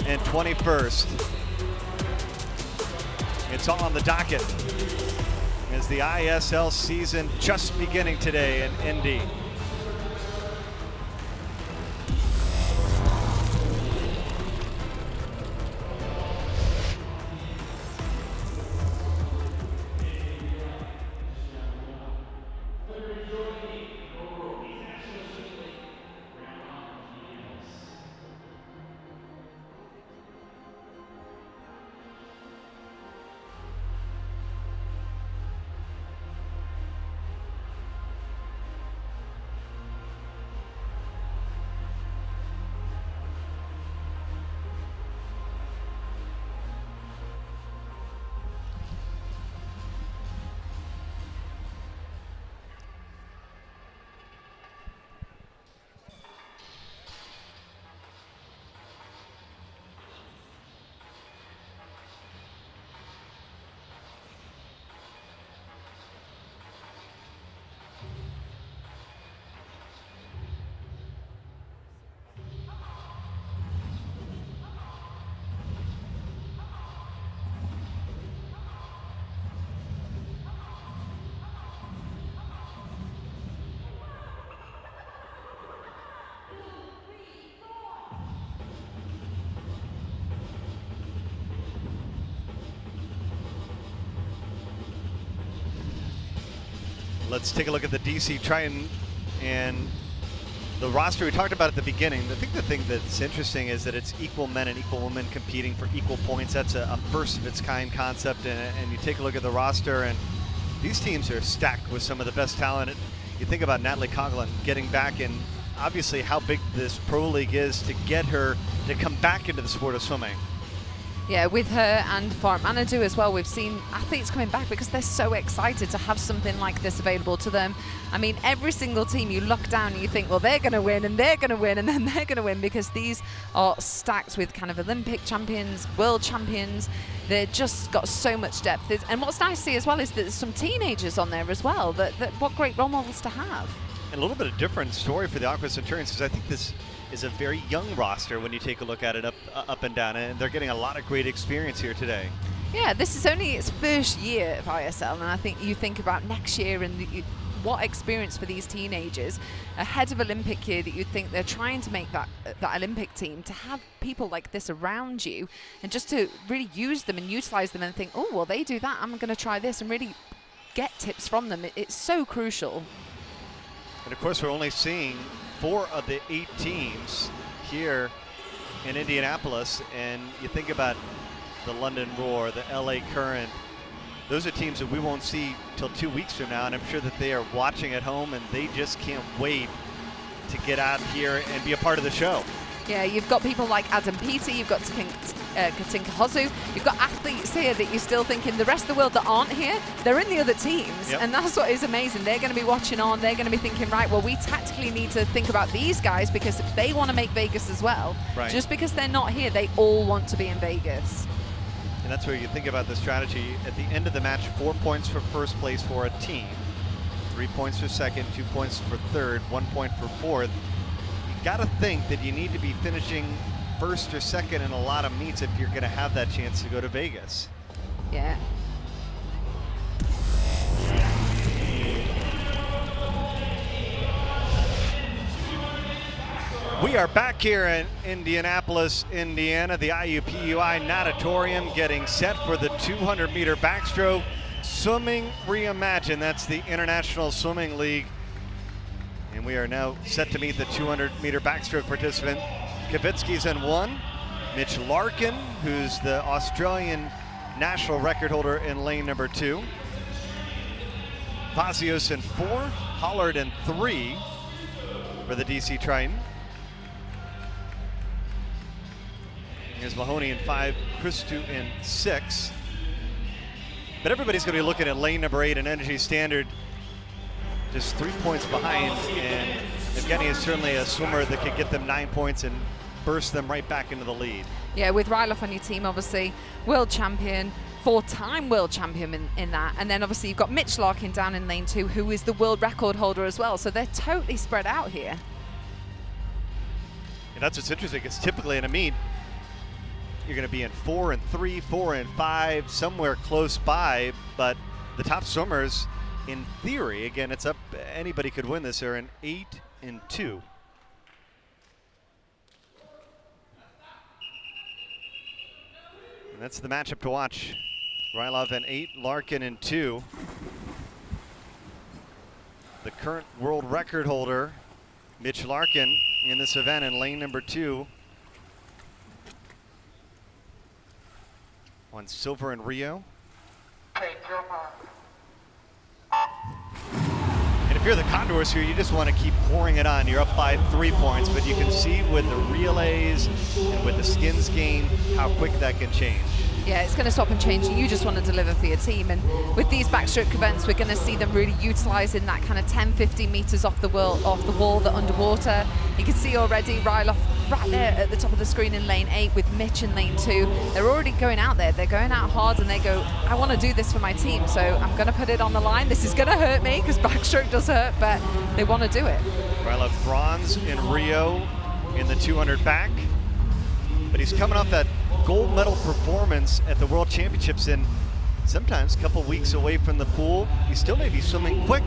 and 21st. It's all on the docket as the ISL season just beginning today in Indy. Let's take a look at the DC Triton and the roster we talked about at the beginning. I think the thing that's interesting is that it's equal men and equal women competing for equal points. That's a first of its kind concept, and you take a look at the roster, and these teams are stacked with some of the best talent. You think about Natalie Coughlin getting back, and obviously how big this pro league is to get her to come back into the sport of swimming. Yeah, with her and for Manadu as well, we've seen athletes coming back because they're so excited to have something like this available to them. I mean, every single team you look down and you think, well, they're going to win and they're going to win and then they're going to win, because these are stacked with kind of Olympic champions, world champions. They've just got so much depth. And what's nice to see as well is that there's some teenagers on there as well. That what great role models to have. And a little bit of different story for the Aqua Centurions, because I think this is a very young roster when you take a look at it up and down, and they're getting a lot of great experience here today. Yeah, this is only its first year of ISL, and I think you think about next year and what experience for these teenagers ahead of Olympic year, that you'd think they're trying to make that Olympic team, to have people like this around you and just to really use them and utilize them and think, oh, well, they do that, I'm going to try this, and really get tips from them. It's so crucial. And of course, we're only seeing 4 of the 8 teams here in Indianapolis, and you think about the London Roar, the LA Current, those are teams that we won't see till 2 weeks from now, and I'm sure that they are watching at home and they just can't wait to get out here and be a part of the show. Yeah, you've got people like Adam Peaty, you've got Katinka Hozu, you've got athletes here that you're still thinking the rest of the world that aren't here, they're in the other teams. Yep. And that's what is amazing. They're going to be watching on, they're going to be thinking, right, well, we tactically need to think about these guys because they want to make Vegas as well. Right. Just because they're not here, they all want to be in Vegas. And that's where you think about the strategy. At the end of the match, 4 points for first place for a team, 3 points for second, 2 points for third, 1 point for fourth. You got to think that you need to be finishing first or second in a lot of meets if you're going to have that chance to go to Vegas. Yeah. We are back here in Indianapolis, Indiana, the IUPUI Natatorium, getting set for the 200-meter backstroke. Swimming Reimagined, that's the International Swimming League. And we are now set to meet the 200-meter backstroke participant. Kavitsky's in 1. Mitch Larkin, who's the Australian national record holder in lane number 2. Vazios in 4. Hollard in 3 for the DC Triton. Here's Mahoney in 5, Christou in 6. But everybody's going to be looking at lane number 8 and Energy Standard, just 3 points behind. And Evgeny is certainly a swimmer that could get them 9 points and burst them right back into the lead. Yeah, with Rylov on your team, obviously, world champion, 4-time world champion in that. And then obviously you've got Mitch Larkin down in lane 2, who is the world record holder as well. So they're totally spread out here. And that's what's interesting, because typically in a meet, you're going to be in 4 and 3, 4 and 5, somewhere close by. But the top swimmers, in theory, again, it's up, anybody could win this, are in 8 and 2. And that's the matchup to watch. Rylov in 8, Larkin in 2. The current world record holder, Mitch Larkin, in this event in lane number 2. Won silver in Rio. Take your mark. And if you're the Condors here, you just want to keep pouring it on. You're up by 3 points, but you can see with the relays and with the skins game how quick that can change. Yeah, it's going to stop and change. You just want to deliver for your team. And with these backstroke events, we're going to see them really utilizing that kind of 10, 15 meters off the wall, the underwater. You can see already Rylov right there at the top of the screen in lane 8 with Mitch in lane 2. They're already going out there. They're going out hard and they go, I want to do this for my team, so I'm going to put it on the line. This is going to hurt me because backstroke does hurt, but they want to do it. Rylov bronze in Rio in the 200 back, but he's coming off that gold medal performance at the World Championships, and sometimes a couple weeks away from the pool. He still may be swimming quick.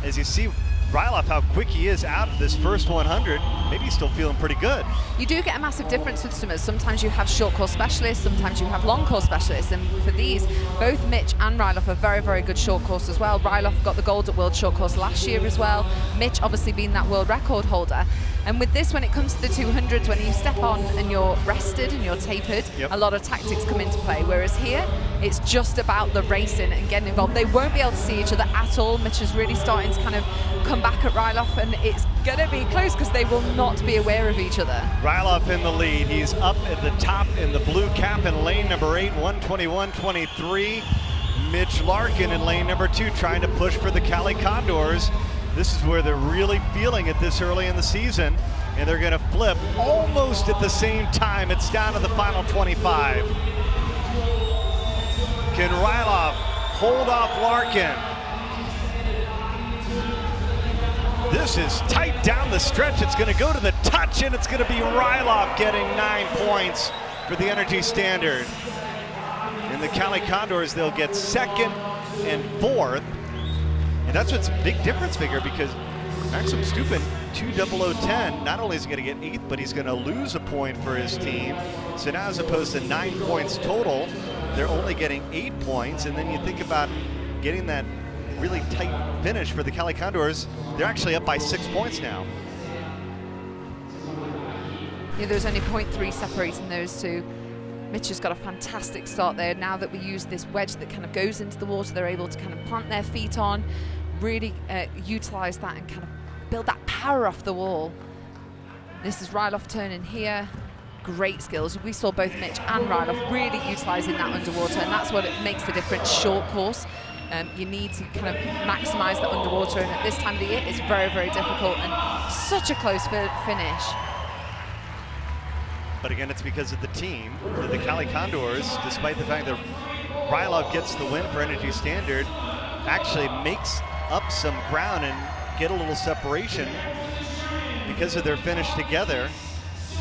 As you see Rylov, how quick he is out of this first 100, maybe he's still feeling pretty good. You do get a massive difference with swimmers. Sometimes you have short course specialists, sometimes you have long course specialists, and for these, both Mitch and Rylov are very, very good short course as well. Rylov got the gold at World Short Course last year as well. Mitch obviously being that world record holder. And with this, when it comes to the 200s, when you step on and you're rested and you're tapered, a lot of tactics come into play. Whereas here, it's just about the racing and getting involved. They won't be able to see each other at all. Mitch is really starting to kind of come back at Rylov, and it's going to be close because they will not be aware of each other. Rylov in the lead. He's up at the top in the blue cap in lane number 8, 121.23. Mitch Larkin in lane number 2 trying to push for the Cali Condors. This is where they're really feeling it this early in the season, and they're going to flip almost at the same time. It's down to the final 25. Can Rylov hold off Larkin? This is tight down the stretch. It's going to go to the touch, and it's going to be Rylov getting 9 points for the Energy Standard. In the Cali Condors, they'll get 2nd and 4th. And that's what's a big difference figure, because Maxim Stupin, 20010, not only is he going to get 8th, but he's going to lose a point for his team. So now, as opposed to 9 points total, they're only getting 8 points. And then you think about getting that really tight finish for the Cali Condors, they're actually up by 6 points now. Yeah, there's only 0.3 separating those two. Mitch has got a fantastic start there. Now that we use this wedge that kind of goes into the water, they're able to kind of plant their feet on, really utilize that and kind of build that power off the wall. This is Rylov turning here. Great skills. We saw both Mitch and Rylov really utilizing that underwater, and that's what it makes the difference. Short course. You need to kind of maximize the underwater, and at this time of the year, it's very, very difficult, and such a close finish. But again, it's because of the team. The Cali Condors, despite the fact that Rylov gets the win for Energy Standard, actually makes up some ground and get a little separation because of their finish together.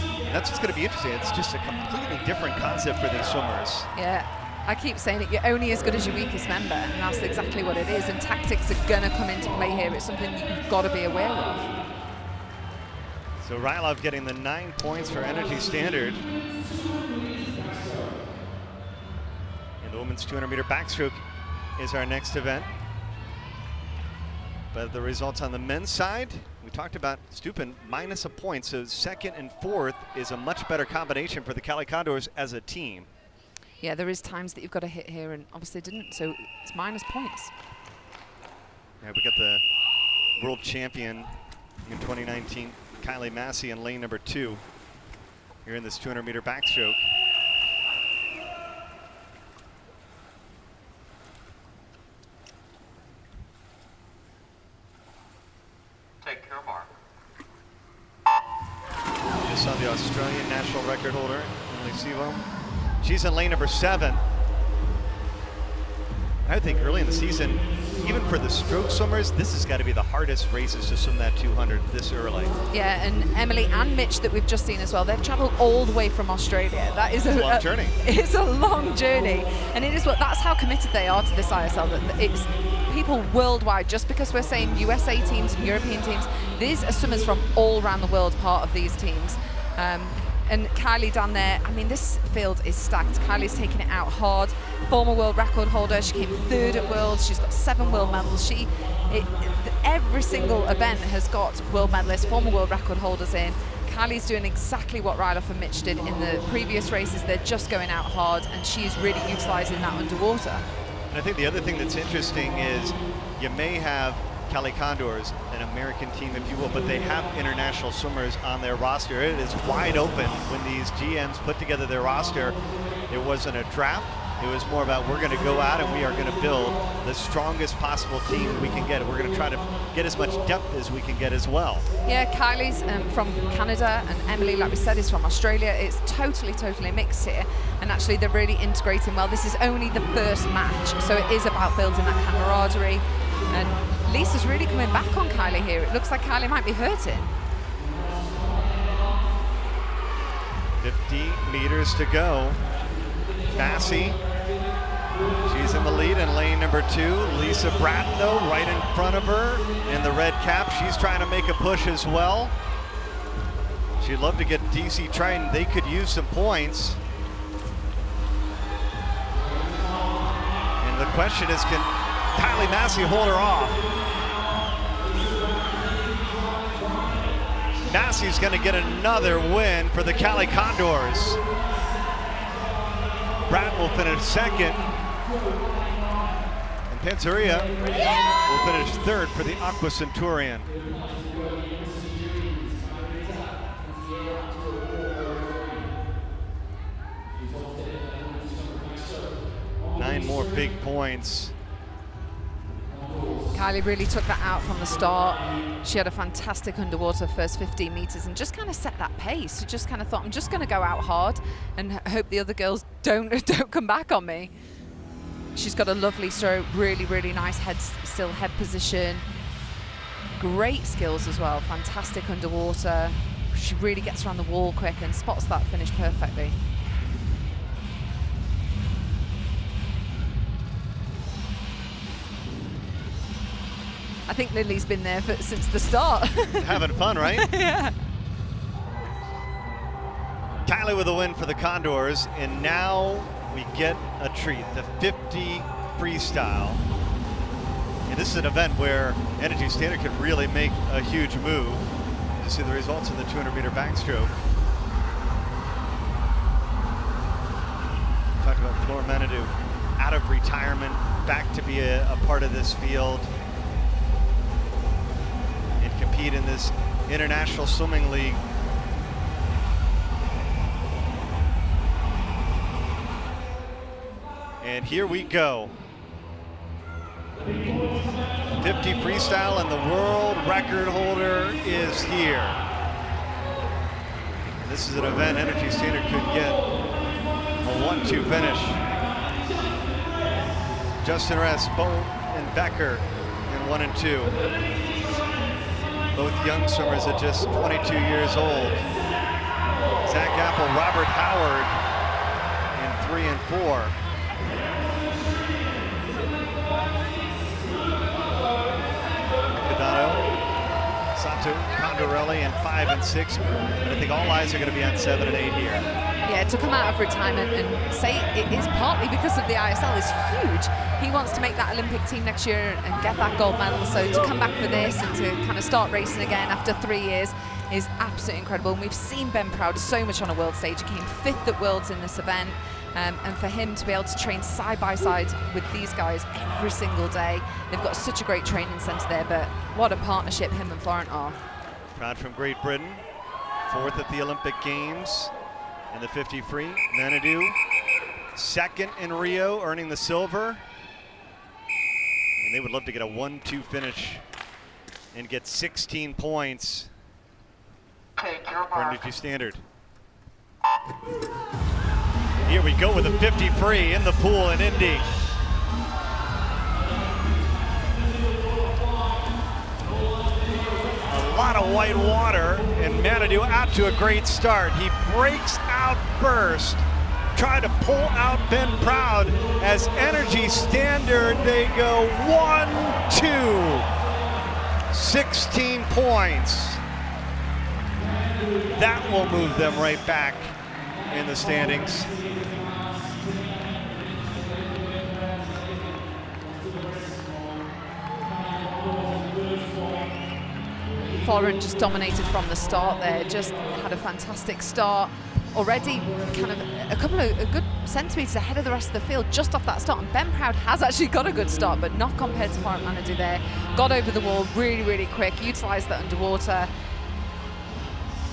And that's what's going to be interesting. It's just a completely different concept for these swimmers. Yeah. I keep saying it, you're only as good as your weakest member, and that's exactly what it is. And tactics are going to come into play here. It's something that you've got to be aware of. So Rylov getting the 9 points for Energy Standard. And the women's 200-meter backstroke is our next event. But the results on the men's side, we talked about Stupin minus a point, so 2nd and 4th is a much better combination for the Cali Condors as a team. Yeah, there is times that you've got to hit here, and obviously didn't, so it's minus points. Yeah, we got the world champion in 2019, Kylie Massey, in lane number 2 here in this 200-meter backstroke. Take your mark. Just saw the Australian national record holder, Emily Sivo. She's in lane number 7. I think early in the season, even for the stroke swimmers, this has got to be the hardest races to swim that 200 this early. Yeah, and Emily and Mitch that we've just seen as well, they've traveled all the way from Australia. That is a long journey. It's a long journey, and that's how committed they are to this ISL. That it's people worldwide. Just because we're saying USA teams and European teams, these are swimmers from all around the world part of these teams. And Kylie down there, I mean, this field is stacked. Kylie's taking it out hard. Former world record holder, she came 3rd at Worlds. She's got 7 world medals. Every single event has got world medalists, former world record holders in. Kylie's doing exactly what Rylov and Mitch did in the previous races. They're just going out hard, and she's really utilizing that underwater. And I think the other thing that's interesting is you may have Cali Condors, an American team, if you will, but they have international swimmers on their roster. It is wide open when these GMs put together their roster. It wasn't a draft. It was more about, we're going to go out and we are going to build the strongest possible team we can get. We're going to try to get as much depth as we can get as well. Yeah, Kylie's from Canada, and Emily, like we said, is from Australia. It's totally mixed here, and actually they're really integrating well. This is only the first match, so it is about building that camaraderie. And Lisa's really coming back on Kylie here. It looks like Kylie might be hurting. 50 meters to go. Massey, she's in the lead in lane number 2. Lisa Bratton, though, right in front of her in the red cap. She's trying to make a push as well. She'd love to get DC Triton. They could use some points. And the question is, can Kylie Massey hold her off? Massey's going to get another win for the Cali Condors. Bratton will finish 2nd. And Panzeria will finish 3rd for the Aqua Centurion. Nine more big points. Kylie really took that out from the start. She had a fantastic underwater first 15 meters and just kind of set that pace. She just kind of thought, I'm just going to go out hard and hope the other girls don't come back on me. She's got a lovely stroke, really nice head position. great skills as well. Fantastic underwater. She really gets around the wall quick and spots that finish perfectly. I think Lily's been there since the start. Having fun, right? Yeah. Kylie with a win for the Condors, and now we get a treat, the 50 freestyle. And this is an event where Energy Standard could really make a huge move. You see the results in the 200-meter backstroke. Talked about Flora Menadu out of retirement, back to be a part of this field and compete in this International Swimming League. And here we go. 50 freestyle, and the world record holder is here. And this is an event Energy Standard could get a 1-2 finish. Justin Rest, Bo and Becker in 1 and 2. Both young swimmers at just 22 years old. Zach Apple, Robert Howard in 3 and 4. Sato, Condorelli in 5 and 6, but I think all eyes are going to be on 7 and 8 here. Yeah, to come out of retirement and say it is partly because of the ISL is huge. He wants to make that Olympic team next year and get that gold medal, so to come back for this and to kind of start racing again after 3 years is absolutely incredible. And we've seen Ben Proud so much on a world stage. He came 5th at Worlds in this event. And for him to be able to train side by side with these guys every single day, they've got such a great training centre there, but what a partnership him and Florent are. Proud from Great Britain, 4th at the Olympic Games in the 50 free. Menadu, 2nd in Rio, earning the silver. And they would love to get a 1-2 finish and get 16 points for Energy Standard. Here we go with a 50 free in the pool in Indy. A lot of white water, and Menadu out to a great start. He breaks out first. Try to pull out Ben Proud as Energy Standard. They go 1-2. 16 points. That will move them right back in the standings. Florent just dominated from the start there, just had a fantastic start. Already kind of a couple of good centimetres ahead of the rest of the field just off that start. And Ben Proud has actually got a good start, but not compared to Florent Menadu there. Got over the wall really, really quick, utilised that underwater.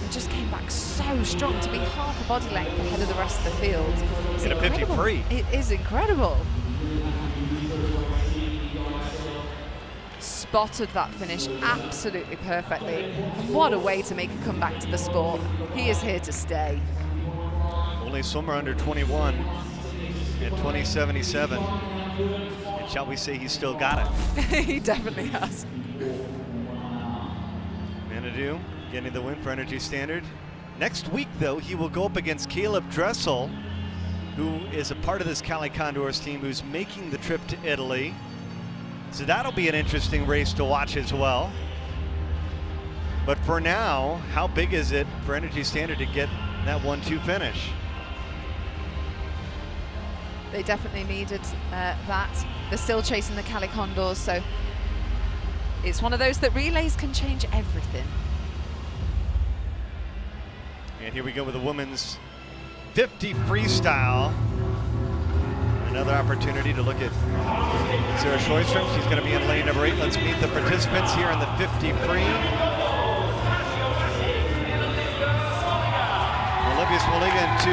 And just came back so strong to be half a body length ahead of the rest of the field. It's in a 50 free. It is incredible. Spotted that finish absolutely perfectly. And what a way to make a comeback to the sport. He is here to stay. Only swimmer under 21 at 2077. And shall we say he's still got it? He definitely has. Menadu getting the win for Energy Standard. Next week, though, he will go up against Caleb Dressel, who is a part of this Cali Condors team, who's making the trip to Italy. So that'll be an interesting race to watch as well. But for now, how big is it for Energy Standard to get that 1-2 finish? They definitely needed that. They're still chasing the Cali Condors, so it's one of those that relays can change everything. And here we go with the women's 50 freestyle. Another opportunity to look at Sarah Schoistrom. She's going to be in lane number 8. Let's meet the participants here in the 50 free. Olivia Smoliga in 2.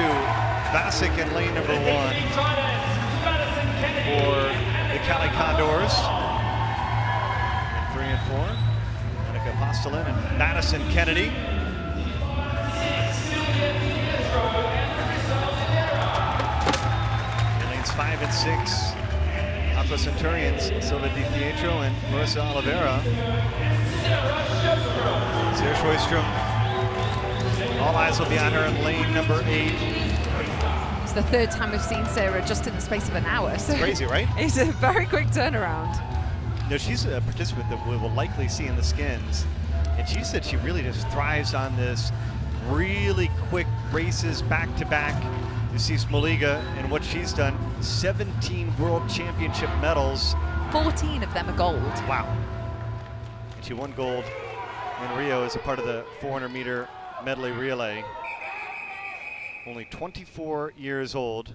Vasic in lane number 1 for the Cali Condors. In 3 and 4, Monica Postolin and Madison Kennedy. In lanes 5 and 6. Aqua Centurions, Silva Di Pietro and Marissa Oliveira. Sarah Sjöström, all eyes will be on her in lane number 8. It's the third time we've seen Sarah just in the space of an hour. So it's crazy, right? It's a very quick turnaround. No, she's a participant that we will likely see in the skins. And she said she really just thrives on this really quick races back to back. You see Smoliga and what she's done, 17 world championship medals. 14 of them are gold. Wow. And she won gold in Rio as a part of the 400-meter medley relay. Only 24 years old.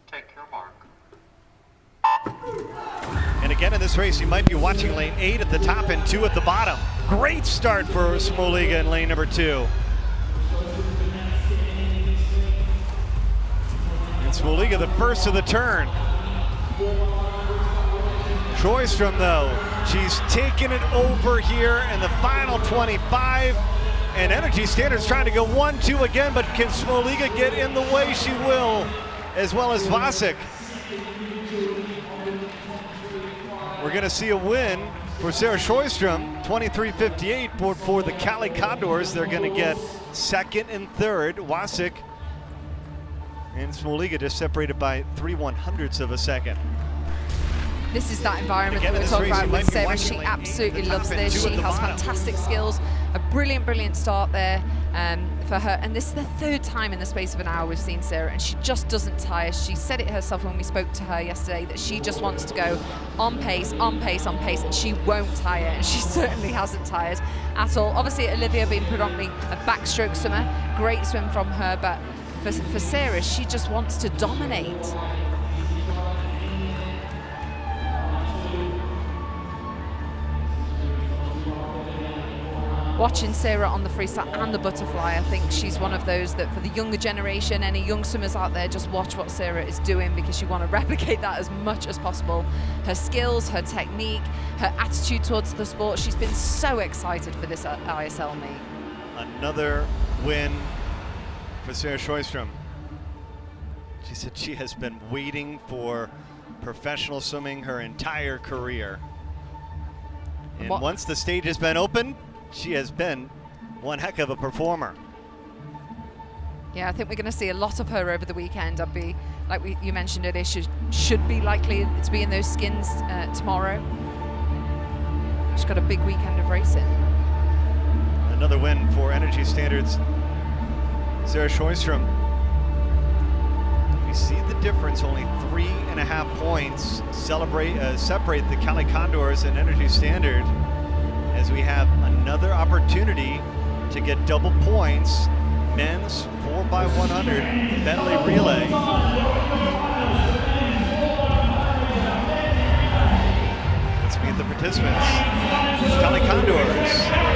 Take your mark. And again in this race, you might be watching lane 8 at the top and 2 at the bottom. Great start for Smoliga in lane number 2. And Smoliga the first of the turn. Sjöström though, she's taken it over here in the final 25. And Energy Standard's trying to go 1-2 again, but can Smoliga get in the way? She will, as well as Vasek. We're going to see a win for Sarah Sjöström, 23:58 for the Cali Condors. They're going to get second and third. Wasik and Smoliga just separated by 3/100ths of a second. This is that environment Again, that we're this talking race, about you with might be Sarah. watching She lane absolutely 8 at the loves top and this. 2 She at the has bottom. fantastic skills, a brilliant start there for her. And this is the third time in the space of an hour we've seen Sarah, and she just doesn't tire. She said it herself when we spoke to her yesterday that she just wants to go on pace, on pace, on pace, and she won't tire, and she certainly hasn't tired at all. Obviously, Olivia being predominantly a backstroke swimmer, great swim from her, but for Sarah, she just wants to dominate. Watching Sarah on the freestyle and the butterfly, I think she's one of those that for the younger generation, any young swimmers out there, just watch what Sarah is doing because you want to replicate that as much as possible. Her skills, her technique, her attitude towards the sport. She's been so excited for this ISL meet. Another win for Sarah Sjöström. She said she has been waiting for professional swimming her entire career. And once the stage has been opened, she has been one heck of a performer. Yeah, I think we're going to see a lot of her over the weekend. I'd be, like you mentioned earlier, she should be likely to be in those skins tomorrow. She's got a big weekend of racing. Another win for Energy Standards, Sarah Sjöström. We see the difference, only 3.5 points separate the Cali Condors and Energy Standard, as we have another opportunity to get double points. Men's 4x100 medley relay. Let's meet the participants. Cali Condors. Gonna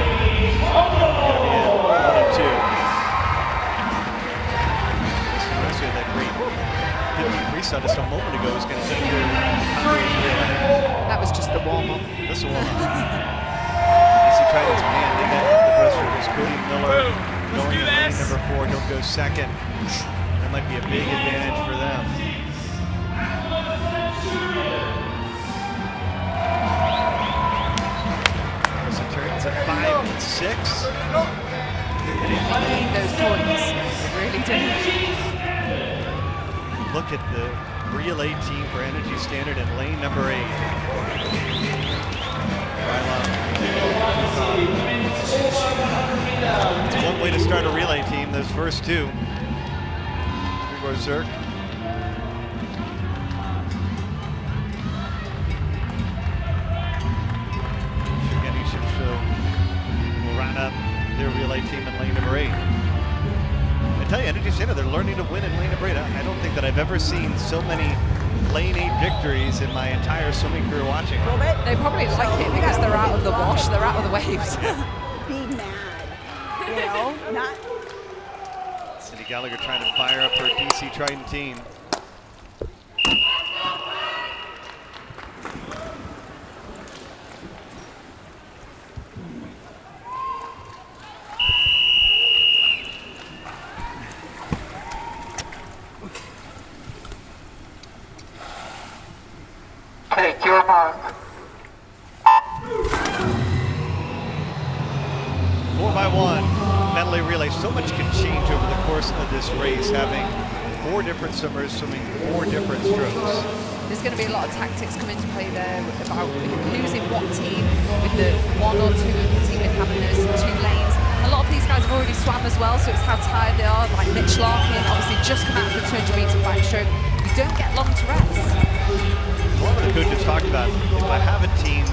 be in 1 and 2. Mr. That great 50 freestyle just a moment ago is going to enter Condors relay. That was just the warm-up. This is warm-up. Trident's man, they got the breaststrokers. Cody Miller going to lane number 4. He'll go second. That might be a big advantage for them. Turns at 5 and 6. They need those points. They really do. Look at the relay team for Energy Standard in lane number 8. It's one way to start a relay team, those first two. Igor Zirk. Shigeni Shipsho will round up their relay team in lane number 8. I tell you, Energy Standard, they're learning to win in lane number 8. I don't think that I've ever seen so many lane 8 victories in my entire swimming career watching. They probably like it because they're out of the wash, they're out of the waves. Be mad, you know, not. Cindy Gallagher trying to fire up her DC Trident team. 4x1 medley relay. So much can change over the course of this race, having 4 different swimmers swimming 4 different strokes. There's going to be a lot of tactics come into play there about who's in what team, with the 1 or 2 team in having those 2 lanes. A lot of these guys have already swam as well, so it's how tired they are. Like Mitch Larkin, obviously just come out of the 200-meter backstroke. You don't get long to rest. One of the coaches talked about, if I have a team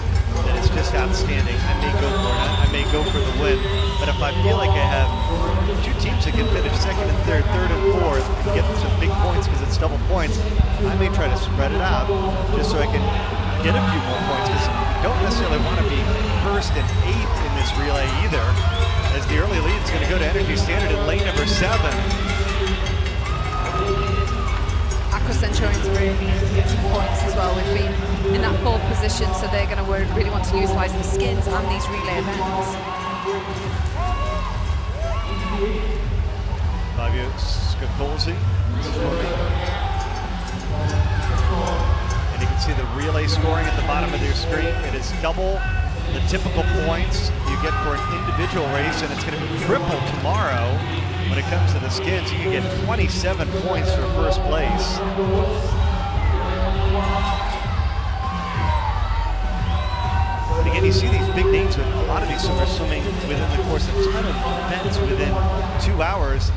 that is just outstanding, I may go for it. I may go for the win. But if I feel like I have 2 teams that can finish 2nd and 3rd, 3rd and 4th, and get some big points because it's double points, I may try to spread it out just so I can get a few more points, because you don't necessarily want to be 1st and 8th in this relay either, as the early lead is going to go to Energy Standard in lane number 7. Aqua Centurions really need to get some points as well. We've been in that 4th position, so they're going to really want to utilise the skins and these relay events. Fabio Scacolzi swimming. And you can see the relay scoring at the bottom of your screen. It is double the typical points you get for an individual race, and it's going to be triple tomorrow when it comes to the skins. You can get 27 points for 1st place. And again, you see these big names with a lot of these swimmers swimming within the course of a ton of events within 2 hours.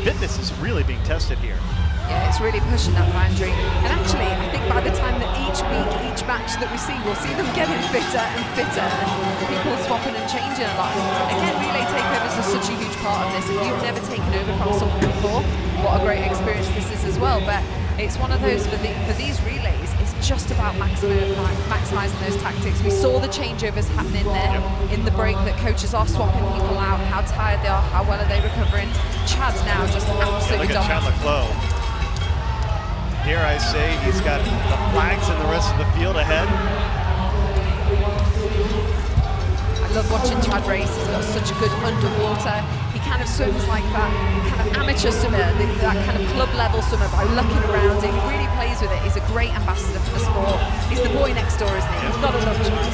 Fitness is really being tested here. Yeah, it's really pushing that boundary. And actually, I think by the time that each week, each match that we see, we'll see them getting fitter and fitter, and people swapping and changing a lot. Again, relay takeovers are such a huge part of this. If you've never taken over from someone before, what a great experience this is as well. But it's one of those, for these relays, it's just about maximising those tactics. We saw the changeovers happening there in the break, that coaches are swapping people out, how tired they are, how well are they recovering. Chad's now just absolutely look at Chad Leclos. Dare I say, he's got the flags and the rest of the field ahead. I love watching Chad race. He's got such a good underwater. He kind of swims like that kind of amateur swimmer, that kind of club level swimmer, by looking around it. He really plays with it. He's a great ambassador for the sport. He's the boy next door, isn't he? You've got to love Chad.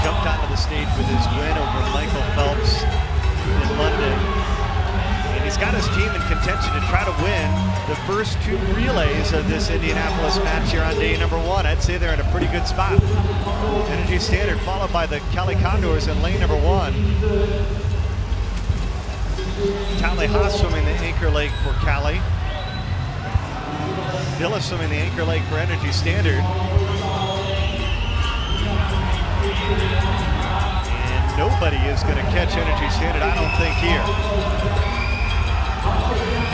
Jumped onto the stage with his win over Michael Phelps in London. And he's got his team in contention to try to win the first 2 relays of this Indianapolis match here on day number 1. I'd say they're in a pretty good spot. Energy Standard followed by the Cali Condors in lane number 1. Tally Haas swimming the anchor leg for Cali. Bill is swimming the anchor leg for Energy Standard. And nobody is going to catch Energy Standard, I don't think, here.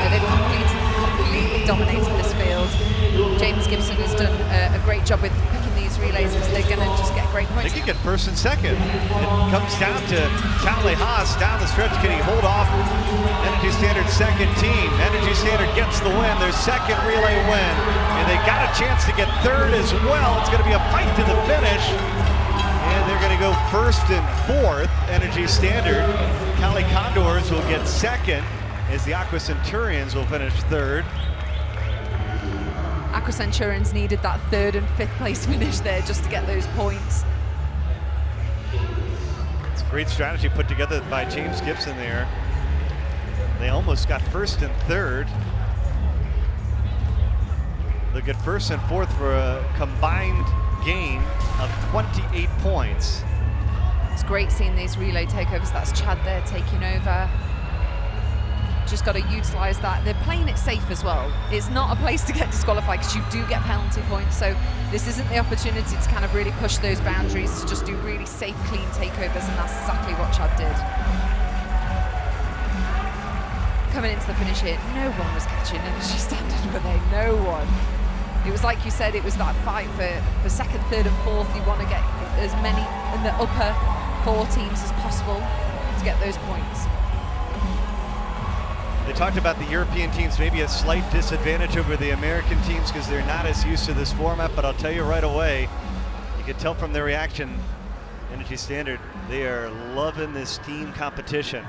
They've completely dominated this field. James Gibson has done a great job with picking these relays, as they're going to just get great points. They can get 1st and 2nd. It comes down to Tally Haas down the stretch. Can he hold off Energy Standard 2nd team? Energy Standard gets the win, their 2nd relay win. And they got a chance to get 3rd as well. It's going to be a fight to the finish. And they're going to go 1st and 4th. Energy Standard. Cali Condors will get 2nd, as the Aqua Centurions will finish 3rd. Aqua Centurions needed that 3rd and 5th place finish there just to get those points. It's a great strategy put together by James Gibson there. They almost got 1st and 3rd. They'll get 1st and 4th for a combined gain of 28 points. It's great seeing these relay takeovers. That's Chad there taking over. Just got to utilise that. They're playing it safe as well. It's not a place to get disqualified, because you do get penalty points. So this isn't the opportunity to kind of really push those boundaries, to just do really safe, clean takeovers, and that's exactly what Chad did. Coming into the finish here, no one was catching Energy Standard, were they? No one. It was like you said, it was that fight for 2nd, 3rd and 4th. You want to get as many in the upper 4 teams as possible to get those points. They talked about the European teams maybe a slight disadvantage over the American teams because they're not as used to this format, but I'll tell you right away, you can tell from their reaction, Energy Standard, they are loving this team competition.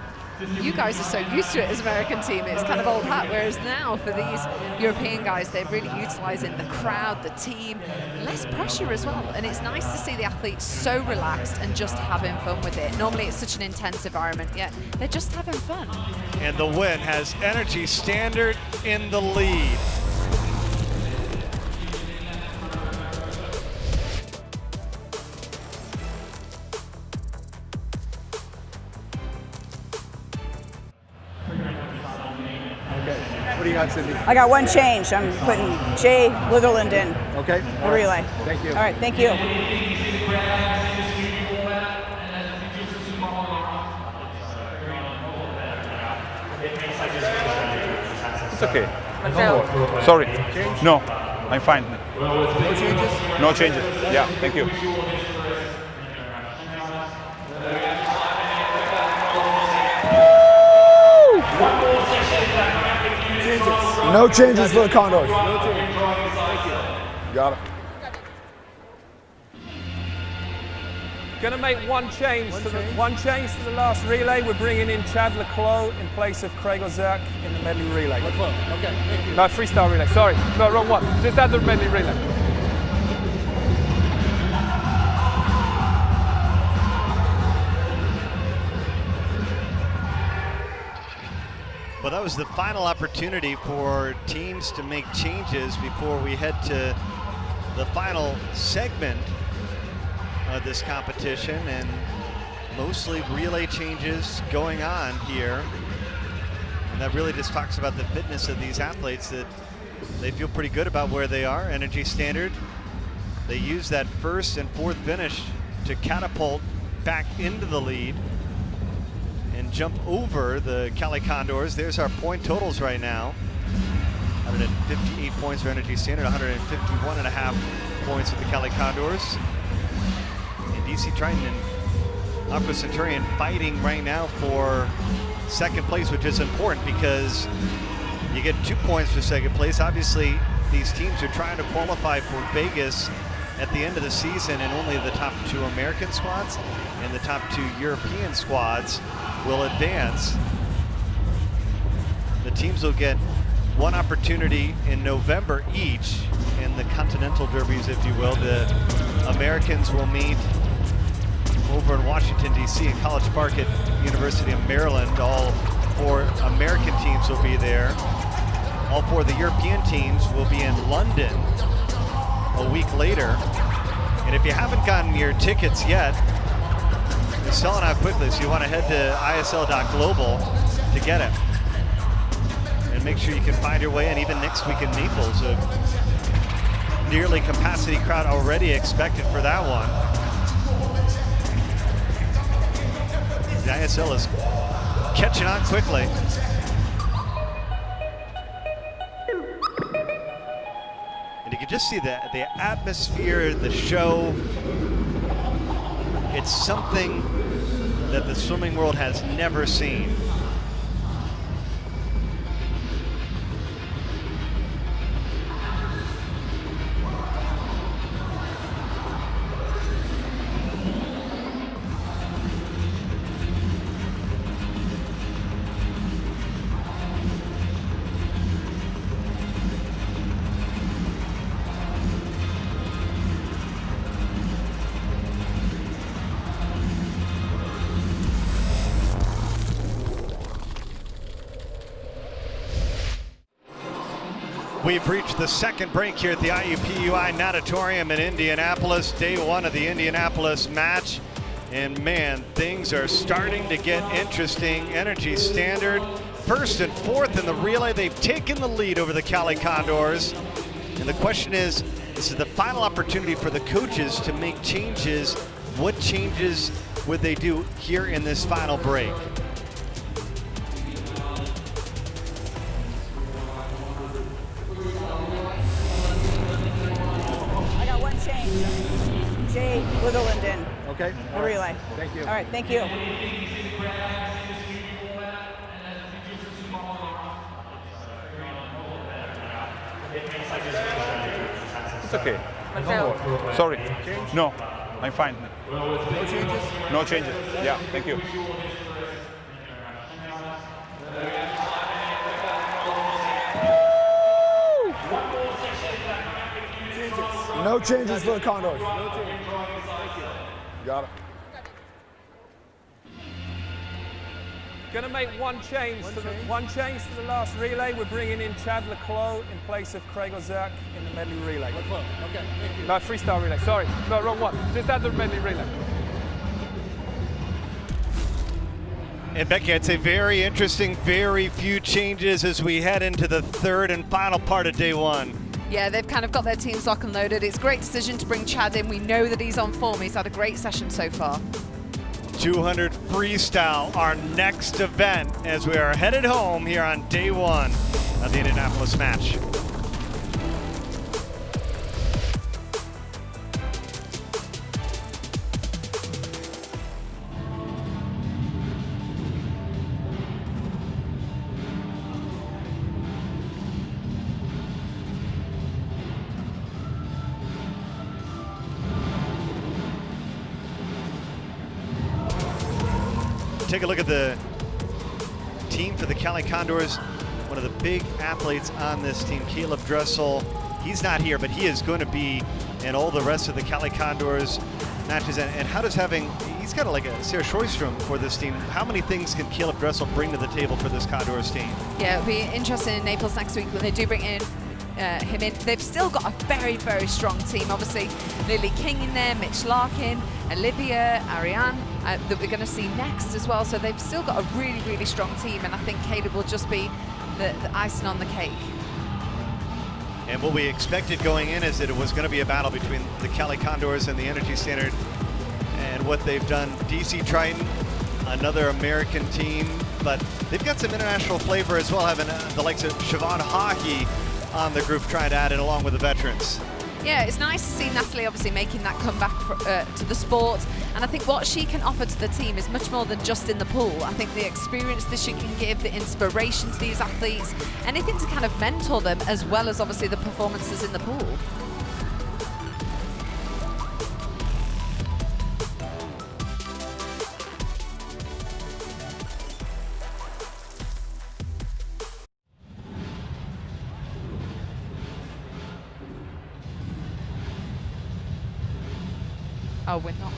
you guys are so used to it as American team, it's kind of old hat, whereas now for these European guys, they're really utilizing the crowd, the team, less pressure as well. And it's nice to see the athletes so relaxed and just having fun with it. Normally it's such an intense environment, yet they're just having fun. And the win has Energy Standard in the lead. What do you got, Cindy? I got one change. I'm putting Jay Litherland in Okay. the relay. Thank you. All right, thank you. It's okay. Sorry. No, I'm fine. No changes? No changes. Yeah, thank you. No changes for the Condors. No changes. Thank you. Got it. Going to make one change to the last relay. We're bringing in Chad Leclos in place of Craig Ozerk in the medley relay. Okay, thank you. No, freestyle relay. Sorry, no, wrong one. Just add the medley relay. Well, that was the final opportunity for teams to make changes before we head to the final segment of this competition, and mostly relay changes going on here. And that really just talks about the fitness of these athletes, that they feel pretty good about where they are. Energy Standard, they use that first and fourth finish to catapult back into the lead and jump over the Cali Condors. There's our point totals right now. 158 points for Energy Standard, 151.5 points for the Cali Condors. And DC Triton and Aqua Centurion fighting right now for second place, which is important because you get 2 points for second place. Obviously, these teams are trying to qualify for Vegas at the end of the season, and only the top 2 American squads and the top 2 European squads will advance. The teams will get one opportunity in November each in the Continental Derbies, if you will. The Americans will meet over in Washington, D.C. in College Park at University of Maryland. All 4 American teams will be there. All 4 of the European teams will be in London a week later. And if you haven't gotten your tickets yet, they're selling out quickly, so you want to head to isl.global to get it. And make sure you can find your way, and even next week in Naples, a nearly capacity crowd already expected for that one. The ISL is catching on quickly. And you can just see the atmosphere, the show. It's something that the swimming world has never seen. We've reached the second break here at the IUPUI Natatorium in Indianapolis, day 1 of the Indianapolis match. And man, things are starting to get interesting. Energy Standard, first and fourth in the relay. They've taken the lead over the Cali Condors. And the question is, this is the final opportunity for the coaches to make changes. What changes would they do here in this final break? Jay Litherland in Okay. the relay. Thank you. All right, thank you. It's okay. Sorry. No, I'm fine. No changes? No changes. Yeah, thank you. No changes for the condors. Got it. Going to make one change to the last relay. We're bringing in Chad Leclos in place of Craig Ozerk in the medley relay. Okay, thank you. No, freestyle relay. Sorry, no, wrong one. Just add the medley relay. And Becky, I'd say very interesting, very few changes as we head into the third and final part of day one. Yeah, they've kind of got their teams locked and loaded. It's a great decision to bring Chad in. We know that he's on form. He's had a great session so far. 200 freestyle, our next event as we are headed home here on day one of the Indianapolis match. Take a look at the team for the Cali Condors. One of the big athletes on this team, Caleb Dressel. He's not here, but he is going to be in all the rest of the Cali Condors matches. And how does he's got like a Sarah Schoistrom for this team. How many things can Caleb Dressel bring to the table for this Condors team? Yeah, it'll be interesting in Naples next week when they do bring in him in. They've still got a very, very strong team. Obviously, Lily King in there, Mitch Larkin, Olivia, Ariane, that we're going to see next as well. So they've still got a really, really strong team, and I think Caleb will just be the icing on the cake. And what we expected going in is that it was going to be a battle between the Cali Condors and the Energy Standard, and what they've done. DC Triton, another American team, but they've got some international flavor as well, having the likes of Siobhan Hockey on the group trying to add it along with the veterans. Yeah, it's nice to see Natalie obviously making that comeback to the sport, and I think what she can offer to the team is much more than just in the pool. I think the experience that she can give, the inspiration to these athletes, anything to kind of mentor them, as well as obviously the performances in the pool. Oh, we're not.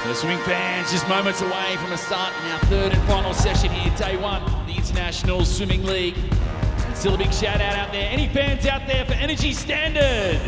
The swimming fans just moments away from a start in our third and final session here, day one of the International Swimming League. And still a big shout out there. Any fans out there for Energy Standard?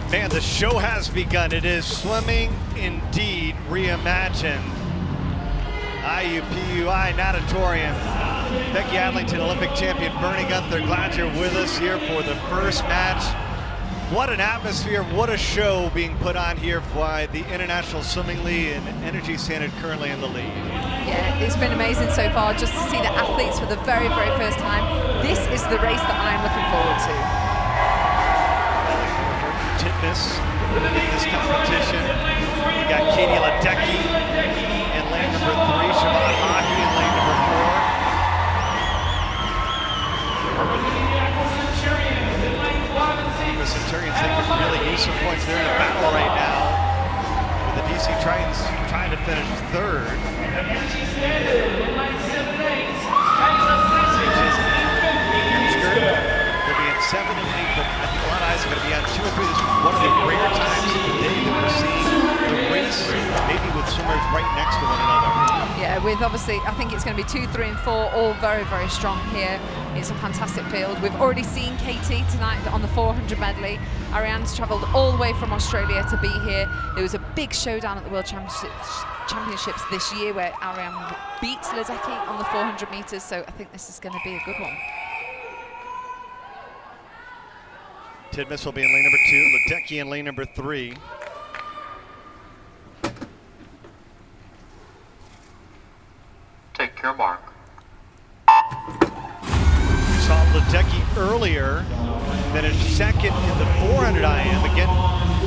Man, the show has begun. It is Swimming Indeed Reimagined. IUPUI Natatorium. Becky Adlington, Olympic champion, Bernie Gunther, glad you're with us here for the first match. What an atmosphere, what a show being put on here by the International Swimming League and Energy Standard currently in the lead. Yeah, it's been amazing so far just to see the athletes for the very, very first time. This is the race that I'm looking forward to. Titmus in this competition. We got Katie Ledecky in lane number 3, Siobhan Hahi in lane number 4. The Centurions, they could really use some points. They're in a battle right now with the DC Tritons trying to finish 3rd. They'll be in 7 and 8, but I think a lot of eyes are going to be on 2 and 3. This is one of the rare times today that we're seeing the race maybe with swimmers right next to one another. Yeah, with obviously, I think it's going to be 2, 3 and 4, all very, very strong here. It's a fantastic field. We've already seen Katie tonight on the 400 medley. Ariane's travelled all the way from Australia to be here. There was a big showdown at the World Championships this year where Ariane beat Ledecky on the 400 metres, so I think this is going to be a good one. Titmus will be in lane number 2, Ledecky in lane number 3. Take care, Mark. Saw Ledecky earlier, finished 2nd in the 400 IM. Again,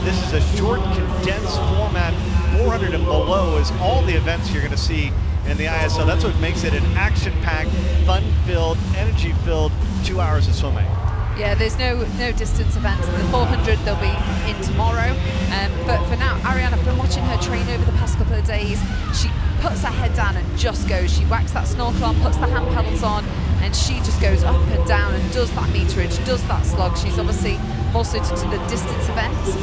this is a short, condensed format. 400 and below is all the events you're going to see in the ISL. That's what makes it an action-packed, fun-filled, energy-filled 2 hours of swimming. Yeah, there's no distance events. The 400 they'll be in tomorrow, but for now, Ariane, I've been watching her train over the past couple of days. She puts her head down and just goes. She whacks that snorkel on, puts the hand pedals on, and she just goes up and down and does that meterage, does that slog. She's obviously more suited to the distance events.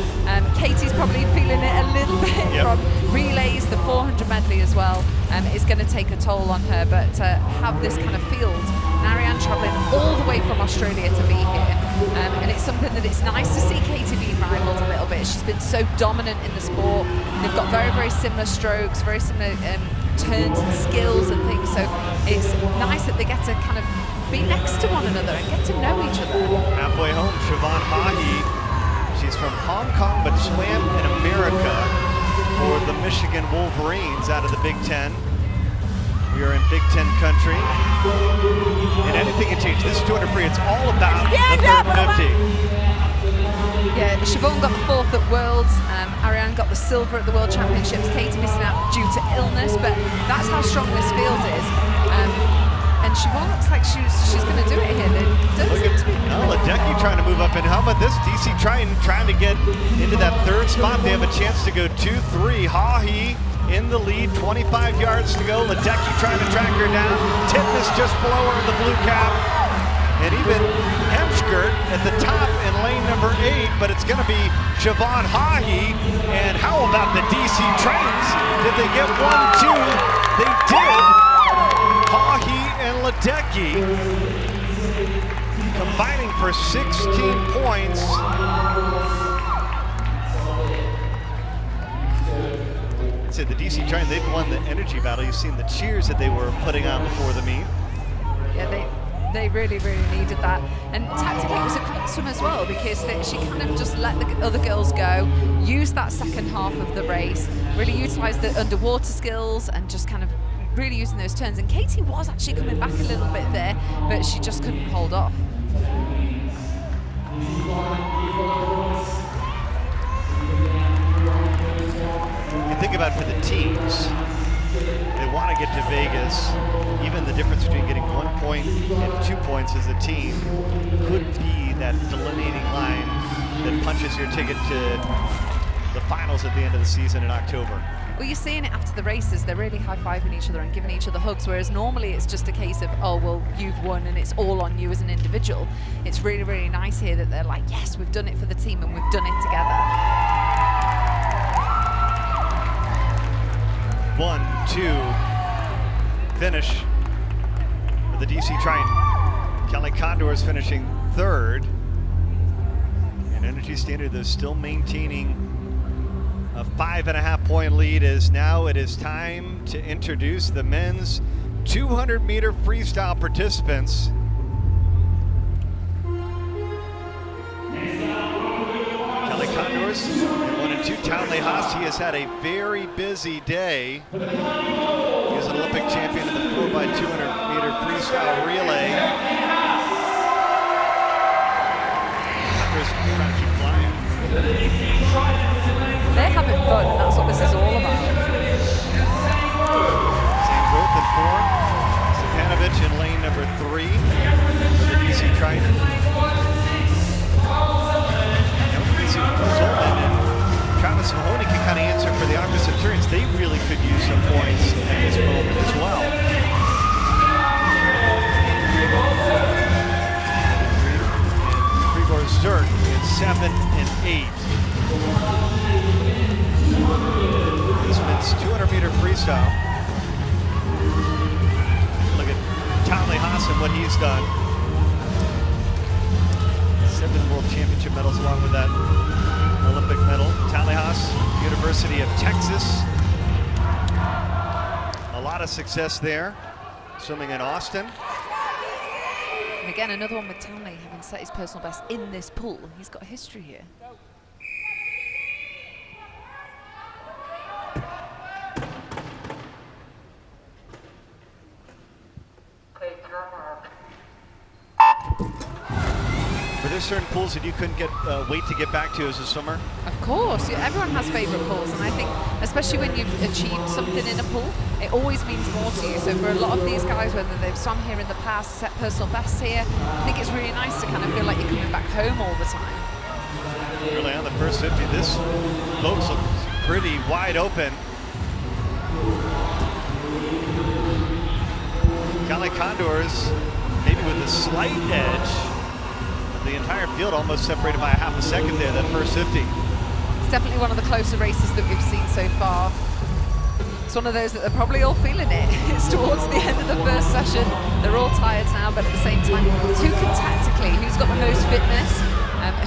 Katie's probably feeling it a little bit from relays, the 400 medley as well. Is going to take a toll on her, but to have this kind of field, and Ariane travelling all the way from Australia to be here, and it's something that it's nice to see Katie being rivaled a little bit. She's been so dominant in the sport. They've got very, very similar strokes, very similar turns and skills and things, so it's nice that they get to kind of be next to one another and get to know each other. Halfway home, Siobhan Hahi. She's from Hong Kong but swam in America for the Michigan Wolverines out of the Big Ten. We are in Big Ten country, and anything can change. This 200 free, it's all about the 350. Yeah, Siobhan got the 4th at Worlds, Ariane got the silver at the World Championships, Katie missing out due to illness, but that's how strong this field is. And Siobhan looks like she's going to do it here. Look at Ledecky trying to move up, and how about this DC trying to get into that 3rd spot. They have a chance to go 2-3. Hahi in the lead, 25 yards to go. Ledecky trying to track her down. Titmus just below her in the blue cap. And even Hemskirt at the top in lane number 8, but it's going to be Siobhan Hahi. And how about the DC trains? Did they get 1-2? They did. Hahi and Ledecky combining for 16 points. I'd say the DC Triton, they've won the energy battle. You've seen the cheers that they were putting on before the meet. Yeah, they really, really needed that. And tactically, it was a quick swim as well, because she kind of just let the other girls go, used that second half of the race, really utilised the underwater skills and just kind of really using those turns. And Katie was actually coming back a little bit there, but she just couldn't hold off. You think about for the teams, they want to get to Vegas. Even the difference between getting 1 point and 2 points as a team could be that delineating line that punches your ticket to the finals at the end of the season in October. Well, you're seeing it after the races. They're really high-fiving each other and giving each other hugs, whereas normally it's just a case of, oh, well, you've won and it's all on you as an individual. It's really, really nice here that they're like, yes, we've done it for the team and we've done it together. 1-2 finish for the DC Triton. Kelly Condor is finishing 3rd. And Energy Standard, though, still maintaining a 5.5 point lead. As now it is time to introduce the men's 200-meter freestyle participants. Kelly Condors in 1 and 2, Townley Haas course, he has had a very busy day. He's an Olympic champion in the 4x200-meter freestyle relay. Just trying to keep flying. They're having fun, and that's what this is all about. Same growth in form. Stepanovic in lane number 3 for the DC Triton. Zolman and Travis Mahoney can kind of answer for the Aqua Centurions. They really could use some points at this moment as well. Grigor Zerk in 7 and 8. This men's 200-meter freestyle. Look at Tomley Haas and what he's done. 7 World Championship medals along with that Olympic medal. Talihas, University of Texas. A lot of success there. Swimming in Austin. And again, another one with Townley having set his personal best in this pool. He's got a history here. Were there certain pools that you couldn't get wait to get back to as a swimmer? Of course, everyone has favorite pools, and I think especially when you've achieved something in a pool, it always means more to you. So for a lot of these guys, whether they've swum here in the past, set personal bests here, I think it's really nice to kind of feel like you're coming back home all the time. Really on the first 50, this folks look pretty wide open. Cali Condors maybe with a slight edge. The entire field almost separated by a half a second there, that first 50. It's definitely one of the closer races that we've seen so far. It's one of those that they're probably all feeling it. It's towards the end of the first session. They're all tired now, but at the same time, who can tactically, who's got the most fitness,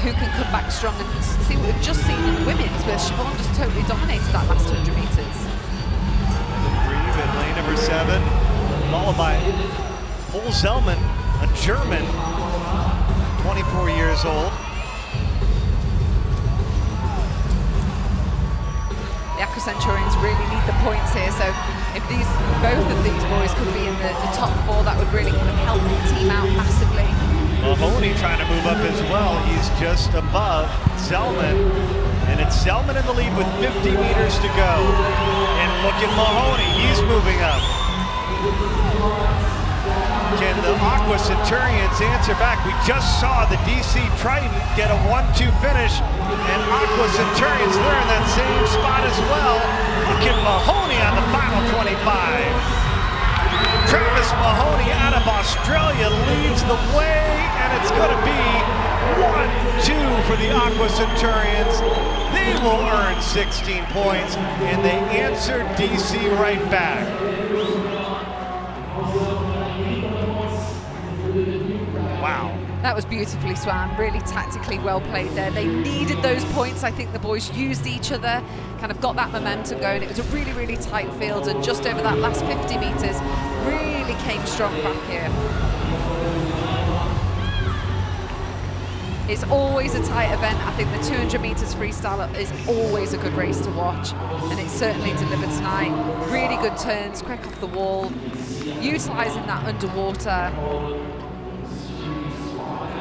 who can come back strong, and see what we've just seen in the women's, where Siobhan just totally dominated that last 100 meters. Breathe in lane number 7, followed by Paul Zellman, a German, 24 years old. The Aqua Centurions really need the points here, so if both of these boys could be in the top 4, that would really kind of help the team out massively. Mahoney trying to move up as well. He's just above Zellman, and it's Zellman in the lead with 50 meters to go. And look at Mahoney, he's moving up. Can the Aqua Centurions answer back? We just saw the DC Triton get a 1-2 finish, and Aqua Centurions, they're in that same spot as well. Look at Mahoney on the final 25. Travis Mahoney out of Australia leads the way, and it's going to be 1-2 for the Aqua Centurions. They will earn 16 points, and they answer DC right back. Wow. That was beautifully swam, really tactically well played there. They needed those points. I think the boys used each other, kind of got that momentum going. It was a really, really tight field, and just over that last 50 meters, really came strong back here. It's always a tight event. I think the 200 meters freestyle is always a good race to watch, and it certainly delivered tonight. Really good turns, quick off the wall, utilizing that underwater.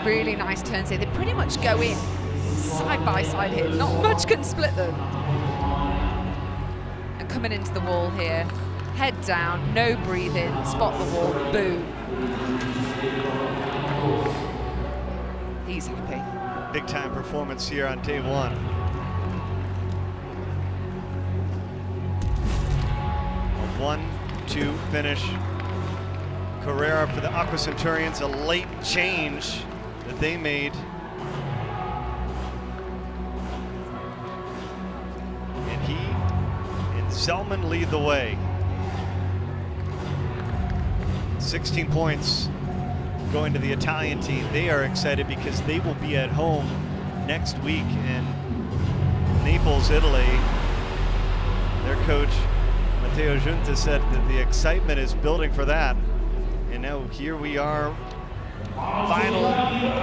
Really nice turns here. They pretty much go in side by side here. Not much can split them. And coming into the wall here, head down, no breathing, spot the wall, boom. He's happy. Big time performance here on day 1. A 1-2 finish. Carrera for the Aqua Centurions, a late change that they made. And he and Zellman lead the way. 16 points going to the Italian team. They are excited because they will be at home next week in Naples, Italy. Their coach, Matteo Giunta, said that the excitement is building for that. And now here we are, final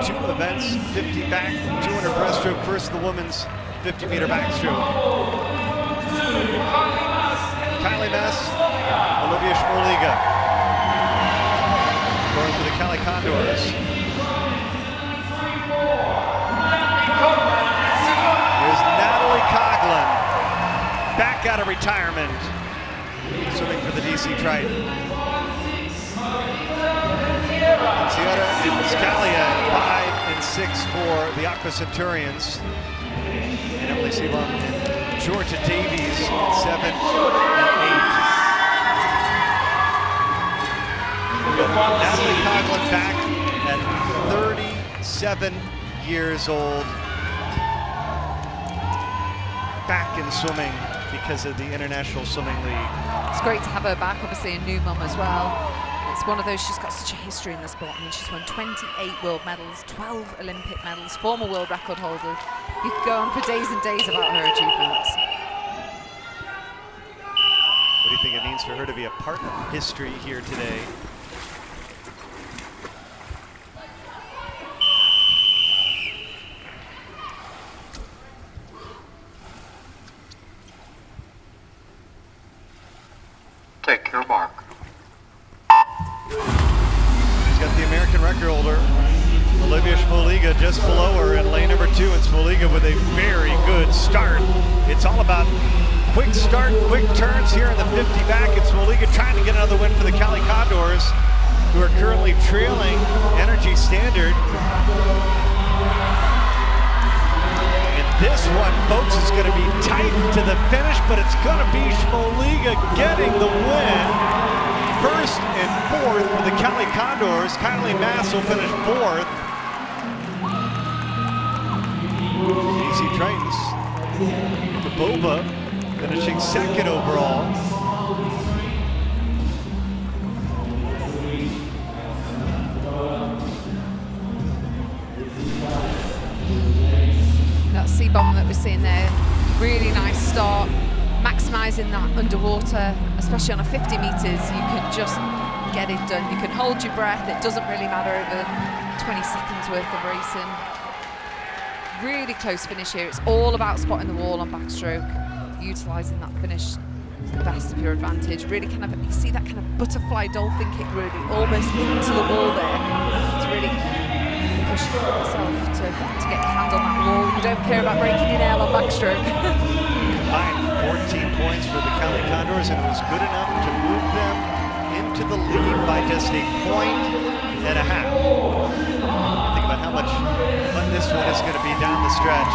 2 events, 50 back, 200 breaststroke, first the women's 50-meter backstroke. Kylie Mess, Olivia Schmoliga. Going for the Cali Condors. Here's Natalie Coughlin, back out of retirement, swimming for the DC Triton. Sierra and Scalia 5 and 6 for the Aqua Centurions. And Emily Seabaum and Georgia Davies 7 and 8. Natalie Coughlin back at 37 years old. Back in swimming because of the International Swimming League. It's great to have her back, obviously a new mum as well. It's one of those, she's got such a history in the sport. I mean, she's won 28 world medals, 12 Olympic medals, former world record holder. You could go on for days and days about her achievements. What do you think it means for her to be a part of history here today? Take your mark. She's got the American record holder, Olivia Schmoliga, just below her in lane number 2, and Schmoliga with a very good start. It's all about quick start, quick turns here in the 50 back, and Schmoliga trying to get another win for the Cali Condors, who are currently trailing Energy Standard. And this one, folks, is going to be tight to the finish, but it's going to be Schmoliga getting the win. First and fourth for the Cali Condors. Kylie Mass will finish 4th. DC Tritons. Bobova finishing 2nd overall. That C-bomb that we're seeing there, really nice start. Maximising that underwater, especially on a 50 metres, you can just get it done. You can hold your breath. It doesn't really matter over 20 seconds worth of racing. Really close finish here. It's all about spotting the wall on backstroke, utilising that finish to the best of your advantage. Really kind of, you see that kind of butterfly dolphin kick really almost into the wall there. It's really push yourself to get your hand on that wall. You don't care about breaking your nail on backstroke. Combined 14 points for the Cali Condors, and it was good enough to move them into the lead by just a point and a half. Think about how much fun this one is going to be down the stretch.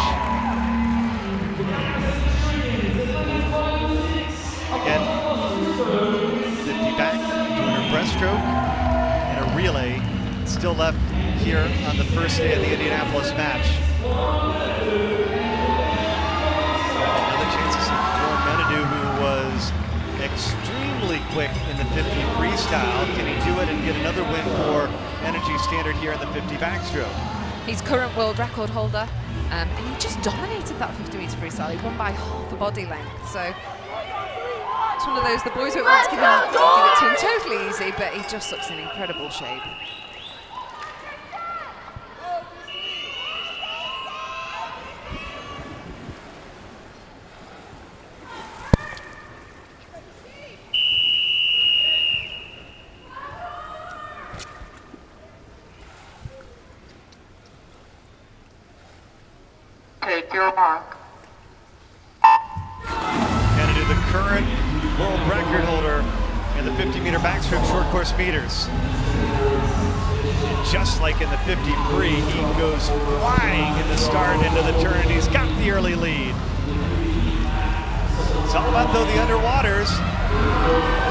Again, 50 back, 200 breaststroke, and a relay still left here on the first day of the Indianapolis match. Who was extremely quick in the 50 freestyle. Can he do it and get another win for Energy Standard here in the 50 backstroke? He's current world record holder, and he just dominated that 50 metre freestyle. He won by half a body length. So it's one of those, the boys won't want to give it to him totally easy, but he just looks in incredible shape. Take your mark. Gonna do the current world record holder in the 50 meter backstroke short course meters. And just like in the 50 free, he goes flying in the start into the turn, and he's got the early lead. It's all about, though, the underwaters.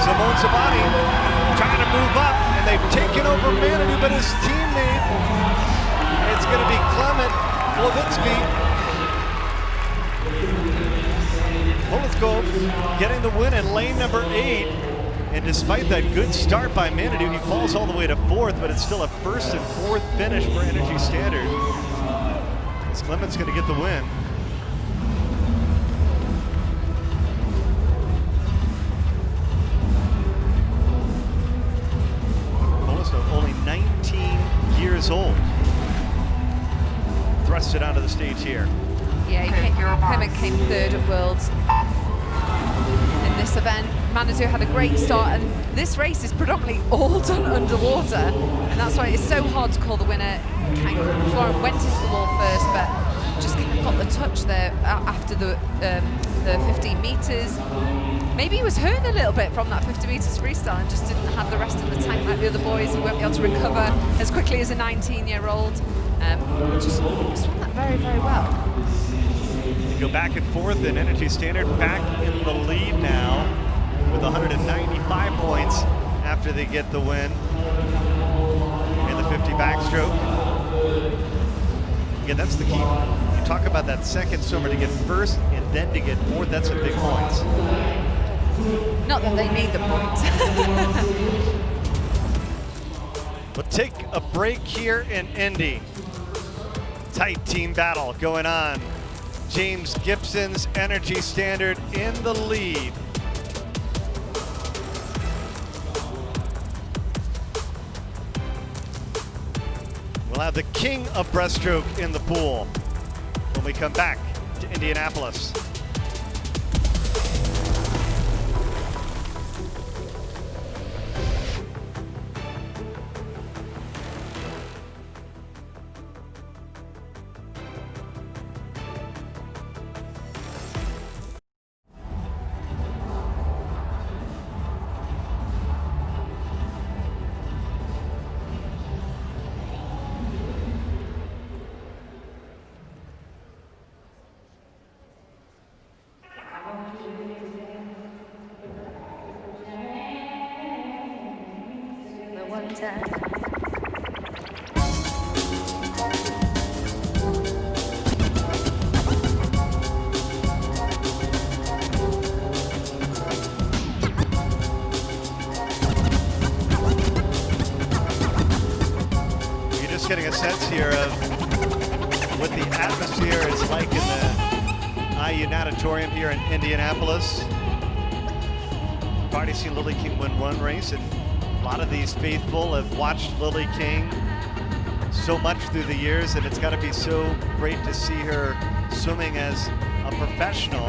Simone Sabani trying to move up, and they've taken over Manitou, but his teammate, it's going to be Clement Levitsky. Politko getting the win in lane number 8. And despite that good start by Manitou, he falls all the way to 4th, but it's still a 1st and 4th finish for Energy Standard. As Clement's going to get the win. Politko, only 19 years old, thrusted onto the stage here. Yeah, Clement came 3rd at Worlds in this event. Manadu had a great start, and this race is predominantly all done underwater, and that's why it's so hard to call the winner. Florent went into the wall first, but just kind of got the touch there after the 15 meters. Maybe he was hurting a little bit from that 50 meters freestyle and just didn't have the rest of the tank like the other boys. He won't be able to recover as quickly as a 19-year-old. Just swung that very, very well. They go back and forth, and Energy Standard back in the lead now with 195 points after they get the win in the 50 backstroke. Again, that's the key. You talk about that second swimmer to get first and then to get fourth, that's a big points. Not that they need the points. We'll take a break here in Indy. Tight team battle going on. James Gibson's Energy Standard in the lead. We'll have the king of breaststroke in the pool when we come back to Indianapolis. You're just getting a sense here of what the atmosphere is like in the IU Natatorium here in Indianapolis. We've already seen Lily King win one race, and a lot of these faithful have watched Lily King so much through the years, and it's got to be so great to see her swimming as a professional.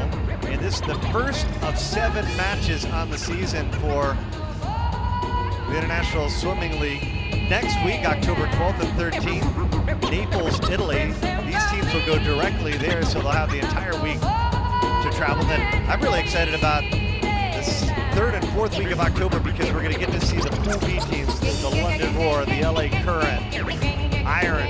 And this is the first of 7 matches on the season for the International Swimming League. Next week, October 12th and 13th, Naples, Italy. These teams will go directly there, so they'll have the entire week to travel. Then I'm really excited about this 3rd and 4th week of October because we're going to get to see the Pool B teams, the London Roar, the LA Current, Iron,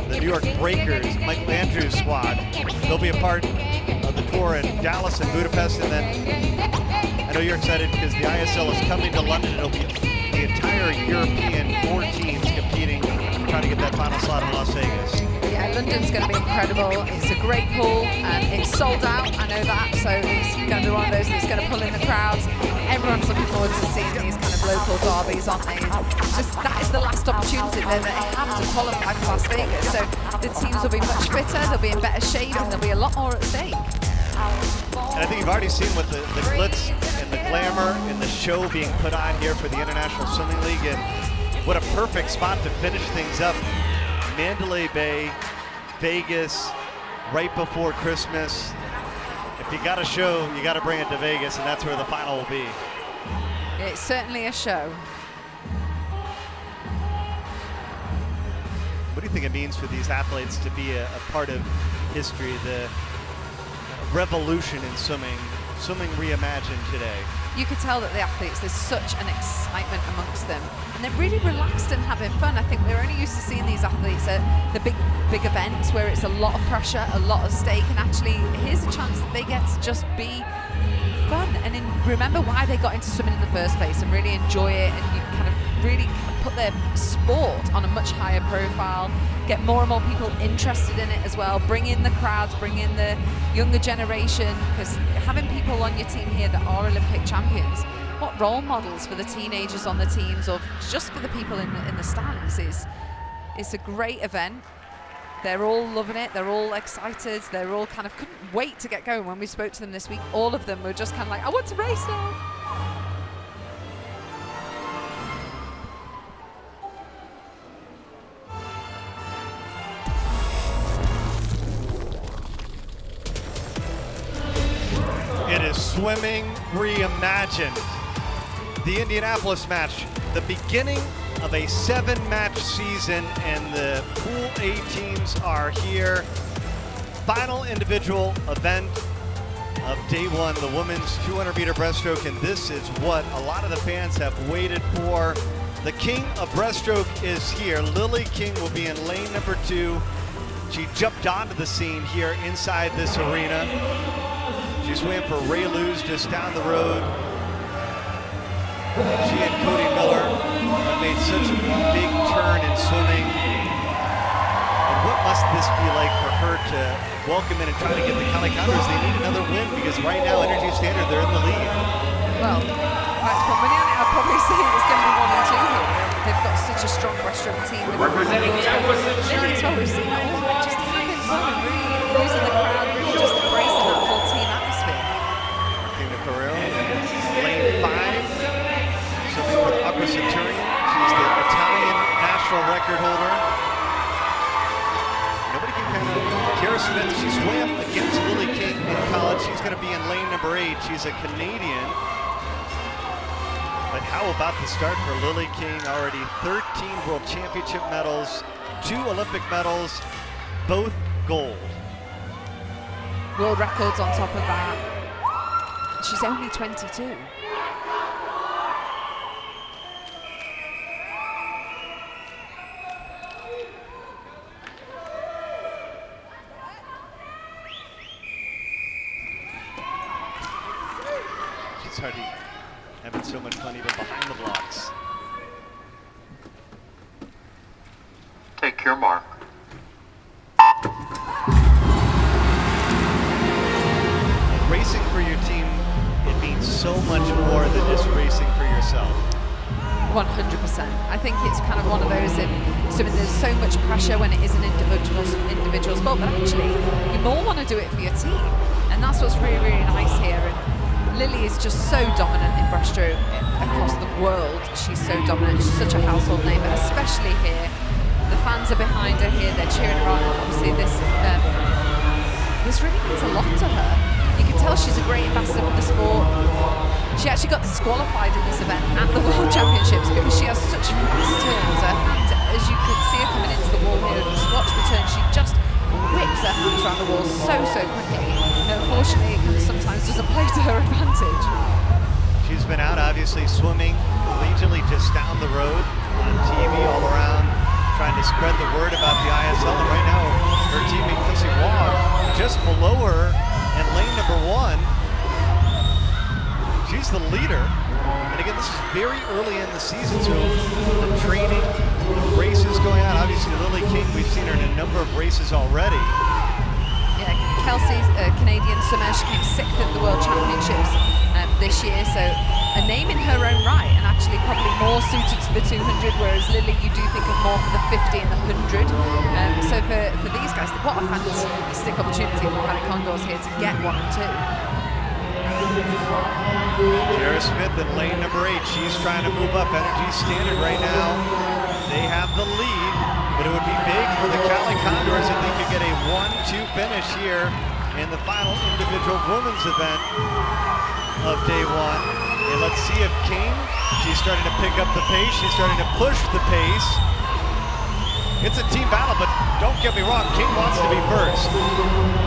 the New York Breakers, Michael Andrews' squad. They'll be a part of the tour in Dallas and Budapest, and then I know you're excited because the ISL is coming to London. It'll be the entire European 4 teams competing, trying to get that final slot in Las Vegas. Yeah, London's going to be incredible. It's a great pool. It's sold out, I know that, so it's going to be one of those that's going to pull in the crowds. Everyone's looking forward to seeing these kind of local derbies, aren't they? Just that is the last opportunity that they have to qualify for Las Vegas. So the teams will be much fitter, they'll be in better shape, and there'll be a lot more at stake. And I think you've already seen what the glitz and the glamour and the show being put on here for the International Swimming League, and what a perfect spot to finish things up. Mandalay Bay, Vegas, right before Christmas. If you got a show, you got to bring it to Vegas, and that's where the final will be. It's certainly a show. What do you think it means for these athletes to be a part of history, the revolution in swimming reimagined today? You could tell that the athletes, there's such an excitement amongst them, and they're really relaxed and having fun. I think they're only used to seeing these athletes at the big events where it's a lot of pressure, a lot of stake, and actually here's a chance that they get to just be fun and remember why they got into swimming in the first place and really enjoy it, and you kind of really put their sport on a much higher profile, get more and more people interested in it as well, bring in the crowds, bring in the younger generation, because having people on your team here that are Olympic champions, what role models for the teenagers on the teams or just for the people in the stands is, it's a great event. They're all loving it, they're all excited, they're all kind of couldn't wait to get going. When we spoke to them this week, all of them were just kind of like, I want to race now. It is Swimming Reimagined. The Indianapolis match, the beginning of a 7-match season, and the Pool A teams are here. Final individual event of day one, the women's 200-meter breaststroke, and this is what a lot of the fans have waited for. The king of breaststroke is here. Lily King will be in lane number 2. She jumped onto the scene here inside this arena. She swam for Ray Luz just down the road. She and Cody Miller have made such a big turn in swimming. And what must this be like for her to welcome in and try to get the Cali Condors? They need another win because right now, Energy Standard, they're in the lead. Well, I'd probably say it's going to be 1 and 2 here. They've got such a strong breaststroke team. Representing Indianapolis, Lily as well, we've seen it all. Just having fun and really losing the crowd, really just embracing that whole team atmosphere. Martina Carrero, lane 5, swimming for the Aqua Centurion. She's the Italian national record holder. Nobody can count out Kara Smith. She swam against Lily King in college. She's going to be in lane number 8. She's a Canadian. But how about the start for Lily King? Already 13 World Championship medals, 2 Olympic medals, both gold. World records on top of that. She's only 22. She's already having so much fun even behind the blocks. Take your mark. Racing for your team, it means so much more than just racing for yourself. 100%. I think it's kind of one of those in swimming, there's so much pressure when it is an individual sport, but actually you more want to do it for your team. And that's what's really, really nice here. And Lily is just so dominant in breaststroke across the world. She's so dominant, she's such a household name, but especially here. The fans are behind her here, they're cheering her on. Obviously this really means a lot to her. You can tell she's a great ambassador for the sport. She actually got disqualified in this event at the World Championships because she has such fast turns. Her hand, as you can see her coming into the wall here, just watch the turn, she just whips her hands around the wall so quickly. And unfortunately, it sometimes doesn't play to her advantage. She's been out, obviously, swimming collegiately just down the road on TV all around, trying to spread the word about the ISL. And right now, her teammate, Kelsey Wong, just below her in lane number 1. She's the leader. And again, this is very early in the season, so the training, the races going on. Obviously, Lily King, we've seen her in a number of races already. Yeah, Kelsey's a Canadian swimmer. She came 6th at the World Championships this year, so a name in her own right, and actually probably more suited to the 200, whereas Lily, you do think of more for the 50 and the 100. So for these guys, what a fantastic opportunity for Cali Condors here to get 1 and 2. Kara Smith in lane number 8. She's trying to move up. Energy Standard right now. They have the lead, but it would be big for the Cali Condors if they could get a 1-2 finish here in the final individual women's event of day 1. And let's see if King, she's starting to pick up the pace. She's starting to push the pace. It's a team battle, but don't get me wrong, King wants to be first.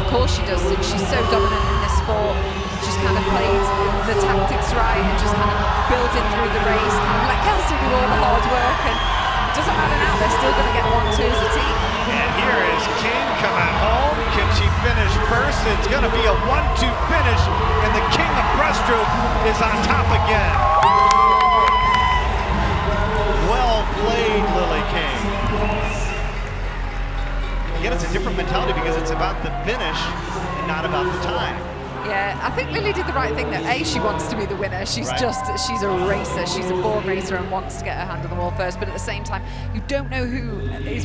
Of course she does. She's so dominant in this sport. She's kind of played the tactics right and just kind of built in through the race, kind of let Kelsey do all the hard work, and it doesn't matter now, they're still going to get 1-2 as a team. And here is King coming home. Can she finish first? It's going to be a 1-2 finish, and the king of breaststroke is on top again. Well played, Lily King. Again, it's a different mentality because it's about the finish and not about the time. Yeah, I think Lily did the right thing though. She wants to be the winner. She's Right. she's a racer. She's a born racer and wants to get her hand on the wall first. But at the same time, you don't know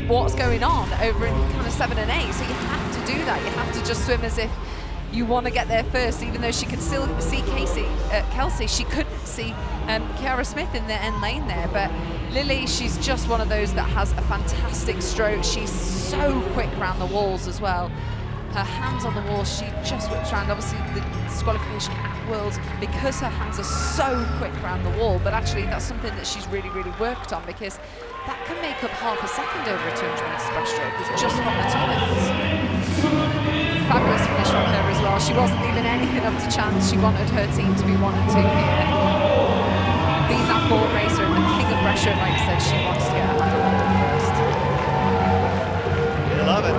what's going on over in kind of 7 and 8. So you have to do that. You have to just swim as if you want to get there first, even though she could still see Kelsey. She couldn't see Kara Smith in the end lane there. But Lily, she's just one of those that has a fantastic stroke. She's so quick around the walls as well. her hands on the wall, she just whips around. Obviously, the disqualification at Worlds, because her hands are so quick around the wall, but actually that's something that she's really, really worked on, because that can make up half a second over a 200 metres breaststroke, it's just from the top ends. Fabulous finish from her as well. She wasn't leaving anything up to chance. She wanted her team to be 1 and 2 here. Being that ball racer and the king of breaststroke, like I said, she wants to get her hand on the ball first. I love it.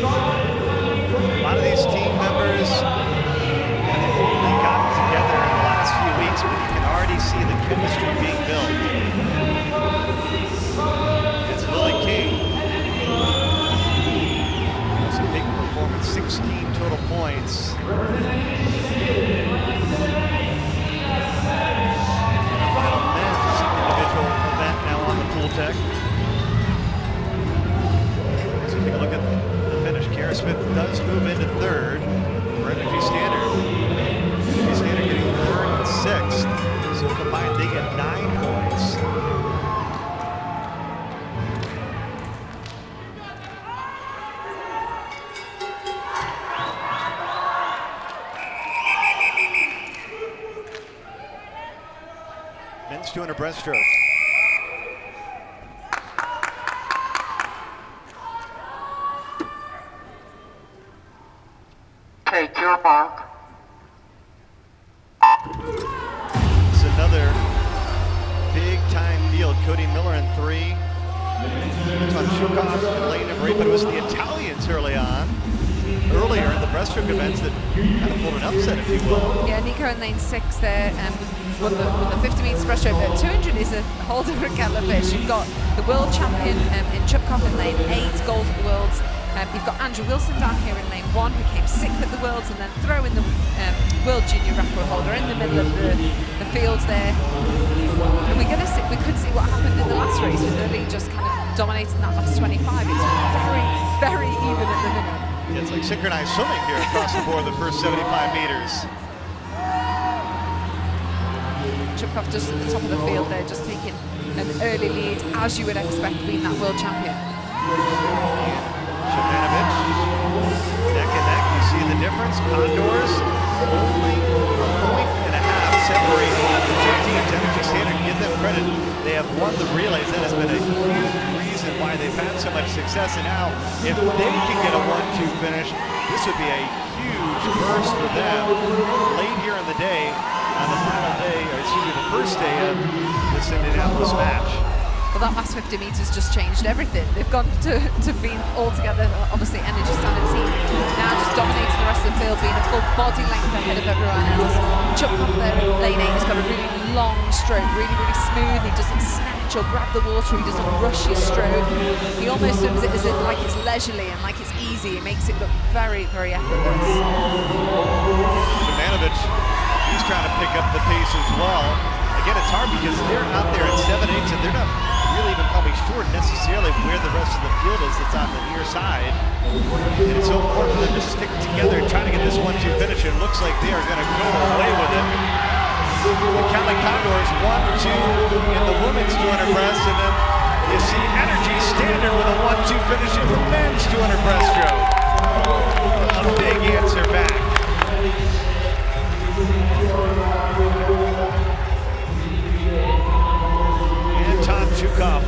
A lot of these team members, they got together in the last few weeks, but you can already see the chemistry being built. It's Lily King. It's a big performance, 16 total points. Final men's individual event now on the pool deck. So take a look at the finish. Kara Smith does move into third for Energy Standard. Energy Standard getting third and sixth. So combined they get 9 points. Men's 200 breaststroke. Take your mark. It's another big time field. Cody Miller in 3. Anton Chukov and Lane in 8, but it was the Italians earlier in the breaststroke events that kind of pulled an upset, if you will. Yeah, Nico in lane 6 there, won the 50 metres breaststroke, but 200 is a whole different kettle of fish. You've got the world champion in Chupkov in lane 8, gold at the Worlds. You've got Andrew Wilson down here in lane 1, who came 6th at the Worlds, and then throw in the World Junior record holder in the middle of the fields there. And we could see what happened in the last race with Lily just kind of dominating that last 25. It's very, very even at the minute. Yeah, it's like synchronized swimming here across the board the first 75 meters. Chupkov just at the top of the field there, just taking an early lead, as you would expect, being that world champion. Shamanovich, neck and neck, you see the difference. Condors, only a point and a half separate the two teams. Energy Standard, give them credit. They have won the relays. That has been a huge reason why they've had so much success. And now, if they can get a 1-2 finish, this would be a huge burst for them. Late here in the day, on the final day, or excuse me, the first day of this Indianapolis match. Well, that last 50 metres just changed everything. They've gone to being all together, obviously, Energy Standard team. Now just dominating the rest of the field, being a full body length ahead of everyone else. Chupkov there in lane 8 has got a really long stroke, really, really smooth. He doesn't snatch or grab the water, he doesn't rush his stroke. He almost swims it as if like it's leisurely and like it's easy. It makes it look very, very effortless. Shamanovich, he's trying to pick up the pace as well. Again, it's hard because they're out there at 7/8, and they're not really even probably sure necessarily where the rest of the field is that's on the near side. And it's so important for them to stick together and try to get this 1-2 finish. It looks like they are going to go away with it. The Cali Condors 1-2 in the women's 200 breast, and then you see Energy Standard with a 1-2 finish in the men's 200 breaststroke. A big answer back. Anton Chukov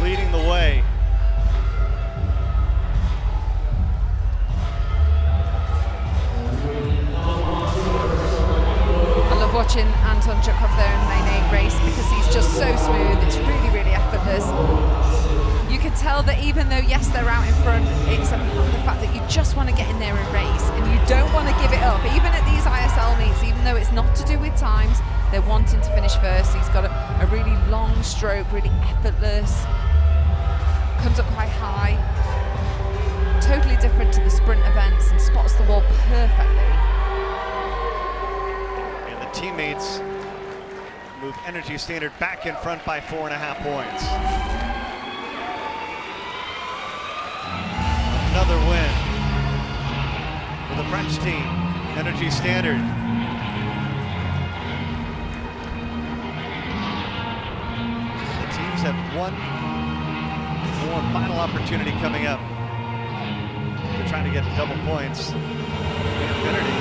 leading the way. I love watching Anton Chukov there in lane 8 race because he's just so smooth. It's really, really effortless. You can tell that even though, yes, they're out in front, it's about the fact that you just want to get in there and race, and you don't want to give it up. Even at these ISL meets, even though it's not to do with times, they're wanting to finish first. He's got a really long stroke, really effortless, comes up quite high, totally different to the sprint events, and spots the wall perfectly. And the teammates move Energy Standard back in front by 4.5 points. Another win for the French team, Energy Standard. The teams have one more final opportunity coming up. trying to get double points. Infinity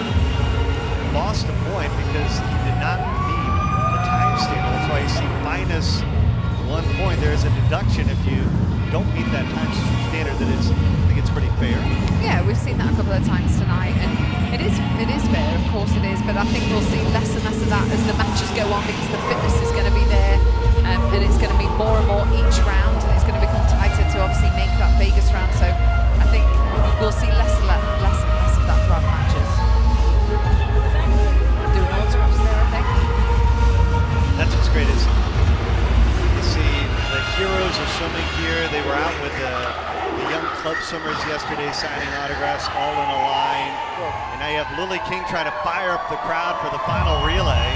lost a point because he did not meet the time standard. That's why you see minus 1 point. There is a deduction if you don't meet that time standard. I think it's pretty fair. Yeah, we've seen that a couple of times tonight, and it is fair, of course it is, but I think we'll see less and less of that as the matches go on, because the fitness is going to be there, and it's going to be more and more each round, and it's going to become tighter to obviously make that Vegas round. So I think we'll see less and less of that throughout the matches. Doing autographs there, I think. That's what's great is you see the heroes of swimming here. They were out with the young club swimmers yesterday signing autographs all in a line. And now you have Lily King trying to fire up the crowd for the final relay.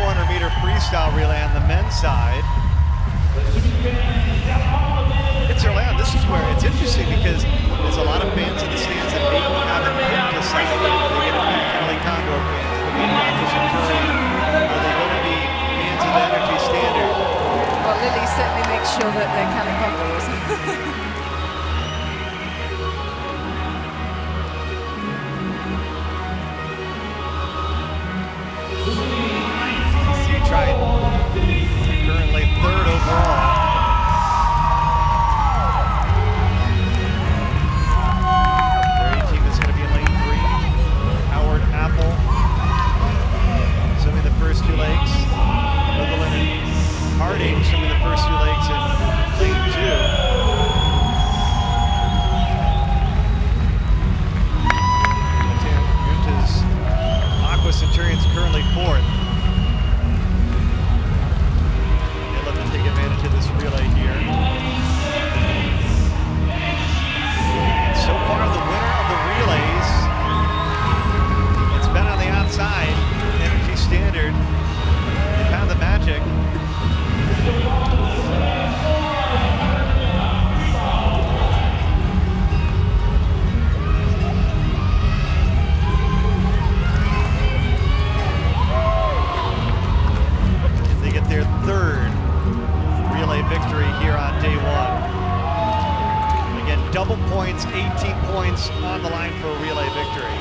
400-meter freestyle relay on the men's side. It's early on. This is where it's interesting because there's a lot of fans in the stands that maybe haven't decided if they're going to be Kelly Condor fans. Are they going to be fans of the Energy Standard? Well, Lily certainly makes sure that they're Kelly Condors. Currently third overall. Their A team is going to be in lane 3. Howard Apple swimming the first 2 legs. Evelyn and Harding swimming the first 2 legs in lane 2. Junta's Aqua Centurion's currently 4th. Take advantage of this relay here. And so far, the winner of the relays, it's been on the outside. Energy Standard, they found the magic. They get their 3rd relay victory here on day 1. Again, double points, 18 points on the line for a relay victory.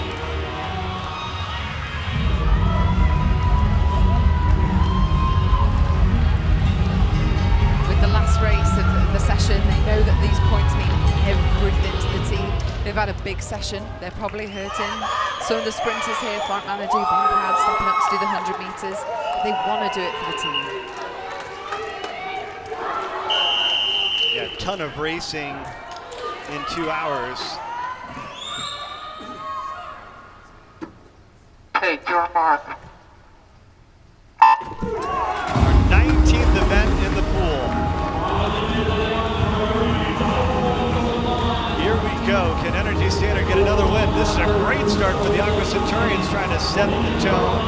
With the last race of the session, they know that these points mean everything to the team. They've had a big session. They're probably hurting. Some of the sprinters here, front runner, do bad, stepping up to do the 100 meters. They want to do it for the team. Yeah, a ton of racing in 2 hours. Take your mark. Our 19th event in the pool. Here we go. Can Energy Standard get another win? This is a great start for the Aqua Centurions, trying to set the tone.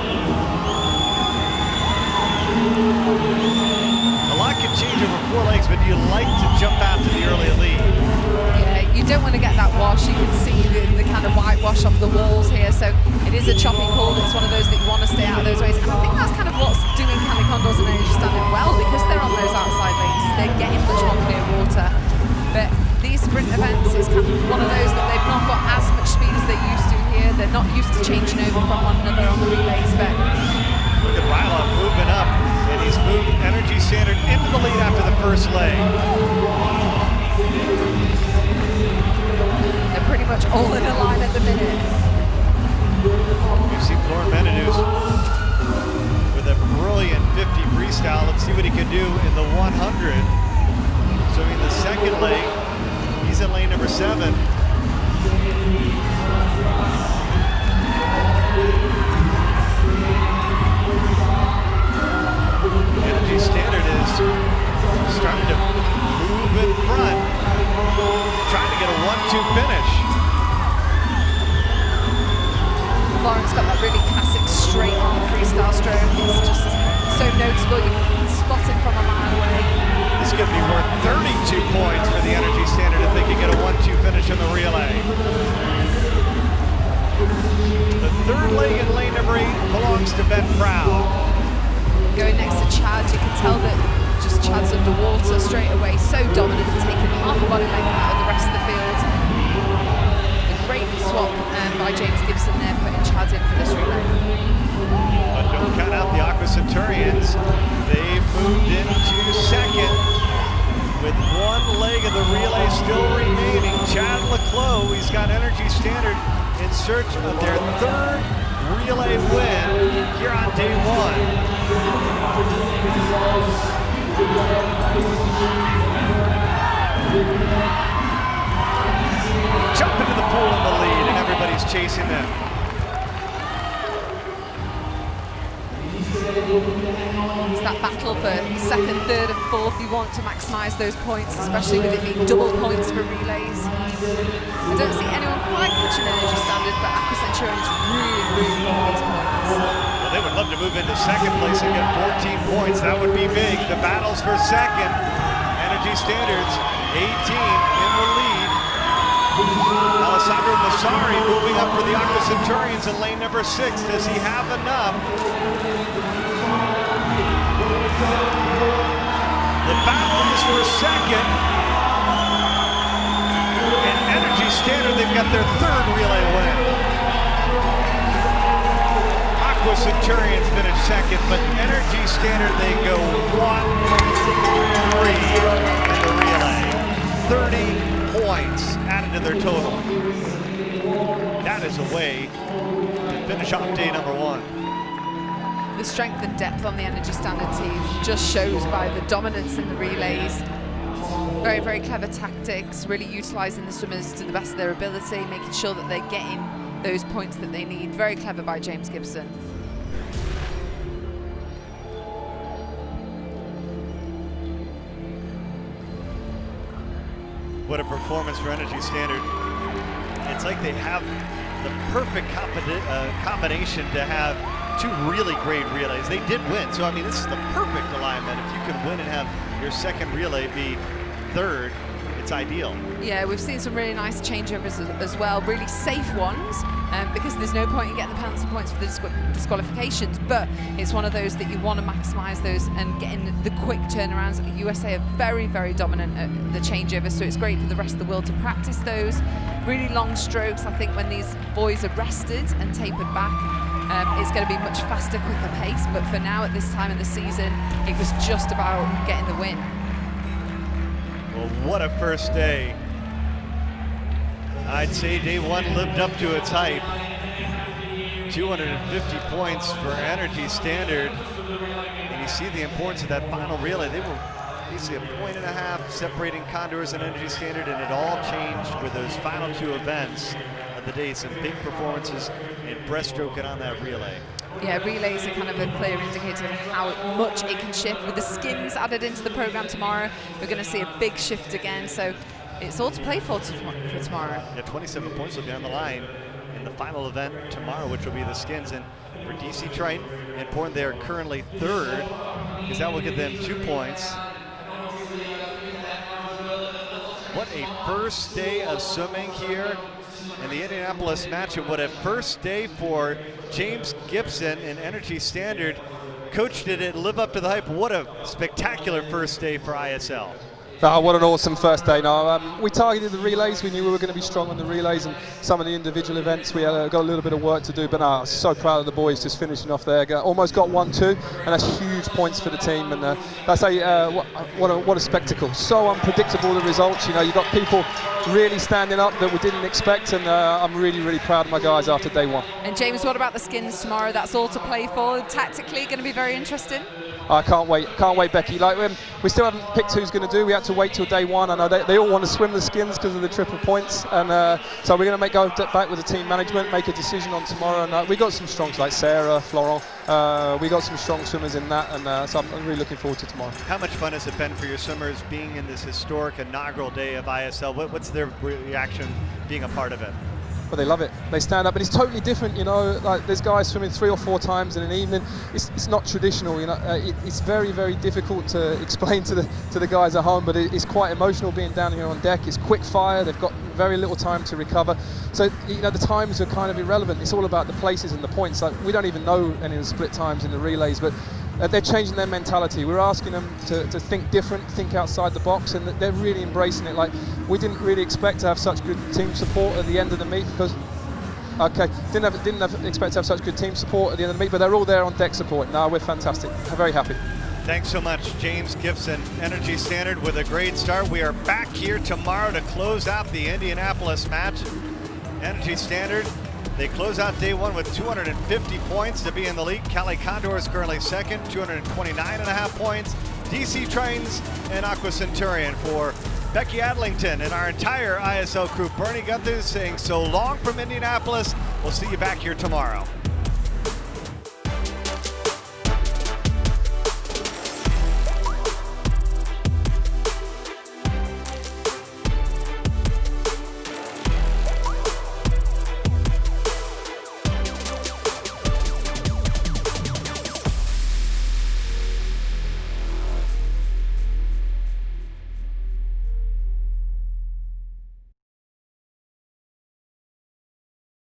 A lot can change over 4 legs, but you like to jump out to the early lead. Yeah, you don't want to get that wash. You can see the kind of whitewash off the walls here, so it is a choppy pool. It's one of those that you want to stay out of those ways. And I think that's kind of what's doing Kelly Condors and Energy Standard well, because they're on those outside lanes. They're getting much more clear water. But these sprint events is kind of one of those that they've not got as much speed as they used to here. They're not used to changing over from one another on the relays, but look at Ryloff moving up, and he's moved Energy Standard into the lead after the first leg. they're pretty much all in a line at the minute. We've seen Lauren Menadus with a brilliant 50 freestyle. Let's see what he can do in the 100. So in the second leg, he's in lane number 7. Energy Standard is starting to move in front, trying to get a 1-2 finish. Lauren's got that really classic straight on freestyle stroke. It's just so noticeable. You can spot him from a mile away. This could be worth 32 points for the Energy Standard if they can get a 1-2 finish in the relay. The third leg in lane number 8 belongs to Ben Proud. Going next to Chad, you can tell that just Chad's underwater straight away, so dominant, taking half a body length out of the rest of the field. by James Gibson there, putting Chad in for this relay. But don't count out the Aqua Centurions. They've moved into second with one leg of the relay still remaining. Chad Leclos, he's got Energy Standard in search of their third relay win here on day one. Jump into the pool in the lead, and everybody's chasing them. It's that battle for second, third, and fourth. You want to maximise those points, especially with it being double points for relays. I don't see anyone quite catching Energy Standard, but Aqua Centurions really need these points. Well, they would love to move into second place and get 14 points. That would be big. The battles for second. Energy Standards, 18 in the lead. Alessandro Massari moving up for the Aqua Centurions in lane number 6. Does he have enough? The battle is for second. And Energy Standard, they've got their third relay win. Aqua Centurions finish second, but Energy Standard, they go 1-3 in the relay. 30 points added to their total. That is a way to finish off day number 1. The strength and depth on the Energy Standard team just shows by the dominance in the relays. Very clever tactics, really utilising the swimmers to the best of their ability, making sure that they're getting those points that they need. Very clever by James Gibson. What a performance for Energy Standard. It's like they have the perfect combination to have two really great relays. They did win, so I mean, this is the perfect alignment. If you can win and have your second relay be third, it's ideal. Yeah, we've seen some really nice changeovers as well, really safe ones, because there's no point in getting the penalty points for the disqualifications, but it's one of those that you want to maximise those and getting the quick turnarounds. The USA are very dominant at the changeovers, so it's great for the rest of the world to practice those. Really long strokes. I think when these boys are rested and tapered back, it's going to be much faster, quicker pace, but for now, at this time in the season, it was just about getting the win. Well, what a first day. I'd say day 1 lived up to its hype. 250 points for Energy Standard. And you see the importance of that final relay. They were basically 1.5 points separating Condors and Energy Standard, and it all changed with those final 2 events of the day. Some big performances in breaststroke and on that relay. Yeah, relays are kind of a clear indicator of how much it can shift. With the skins added into the program tomorrow, we're going to see a big shift again. So it's all to play for tomorrow. Yeah, 27 points will be on the line in the final event tomorrow, which will be the skins. And for DC Triton, important they are currently third, because that will give them 2 points. What a first day of swimming here in the Indianapolis matchup. What a first day for James Gibson in Energy Standard. Coach, did it live up to the hype? What a spectacular first day for ISL. Oh, what an awesome first day. No, we targeted the relays. We knew we were going to be strong on the relays, and some of the individual events we got a little bit of work to do, but no, so proud of the boys just finishing off there. Almost got 1-2, and that's huge points for the team. And that's what a spectacle. So unpredictable, the results. You know, you got people really standing up that we didn't expect, and I'm really proud of my guys after day 1. And James, what about the skins tomorrow? That's all to play for. Tactically going to be very interesting. I can't wait, Becky. Like, we still haven't picked who's going to do. We had to wait till day 1. I know they all want to swim the skins because of the triple points, and so we're going to go back with the team management, make a decision on tomorrow. And we got some strongs like Sarah, Florent. We got some strong swimmers in that, and so I'm really looking forward to tomorrow. How much fun has it been for your swimmers being in this historic inaugural day of ISL? What's their reaction being a part of it? But they love it. They stand up, and it's totally different, you know. Like, there's guys swimming 3 or 4 times in an evening. It's not traditional, you know. It's very difficult to explain to the guys at home, but it's quite emotional being down here on deck. It's quick fire. They've got very little time to recover. So, you know, the times are kind of irrelevant. It's all about the places and the points. Like, we don't even know any of the split times in the relays, but they're changing their mentality. We're asking them to think different, think outside the box, and they're really embracing it. Like, we didn't really expect to have such good team support at the end of the meet, because Okay, didn't expect to have such good team support at the end of the meet, but they're all there on deck support. No, we're fantastic. I'm very happy. Thanks so much, James Gibson. Energy Standard with a great start. We are back here tomorrow to close out the Indianapolis match. Energy Standard, they close out day one with 250 points to be in the league. Cali Condor is currently second, 229.5 points. DC Trains and Aqua Centurion for Becky Adlington and our entire ISL crew. Bernie Gunther saying so long from Indianapolis. We'll see you back here tomorrow.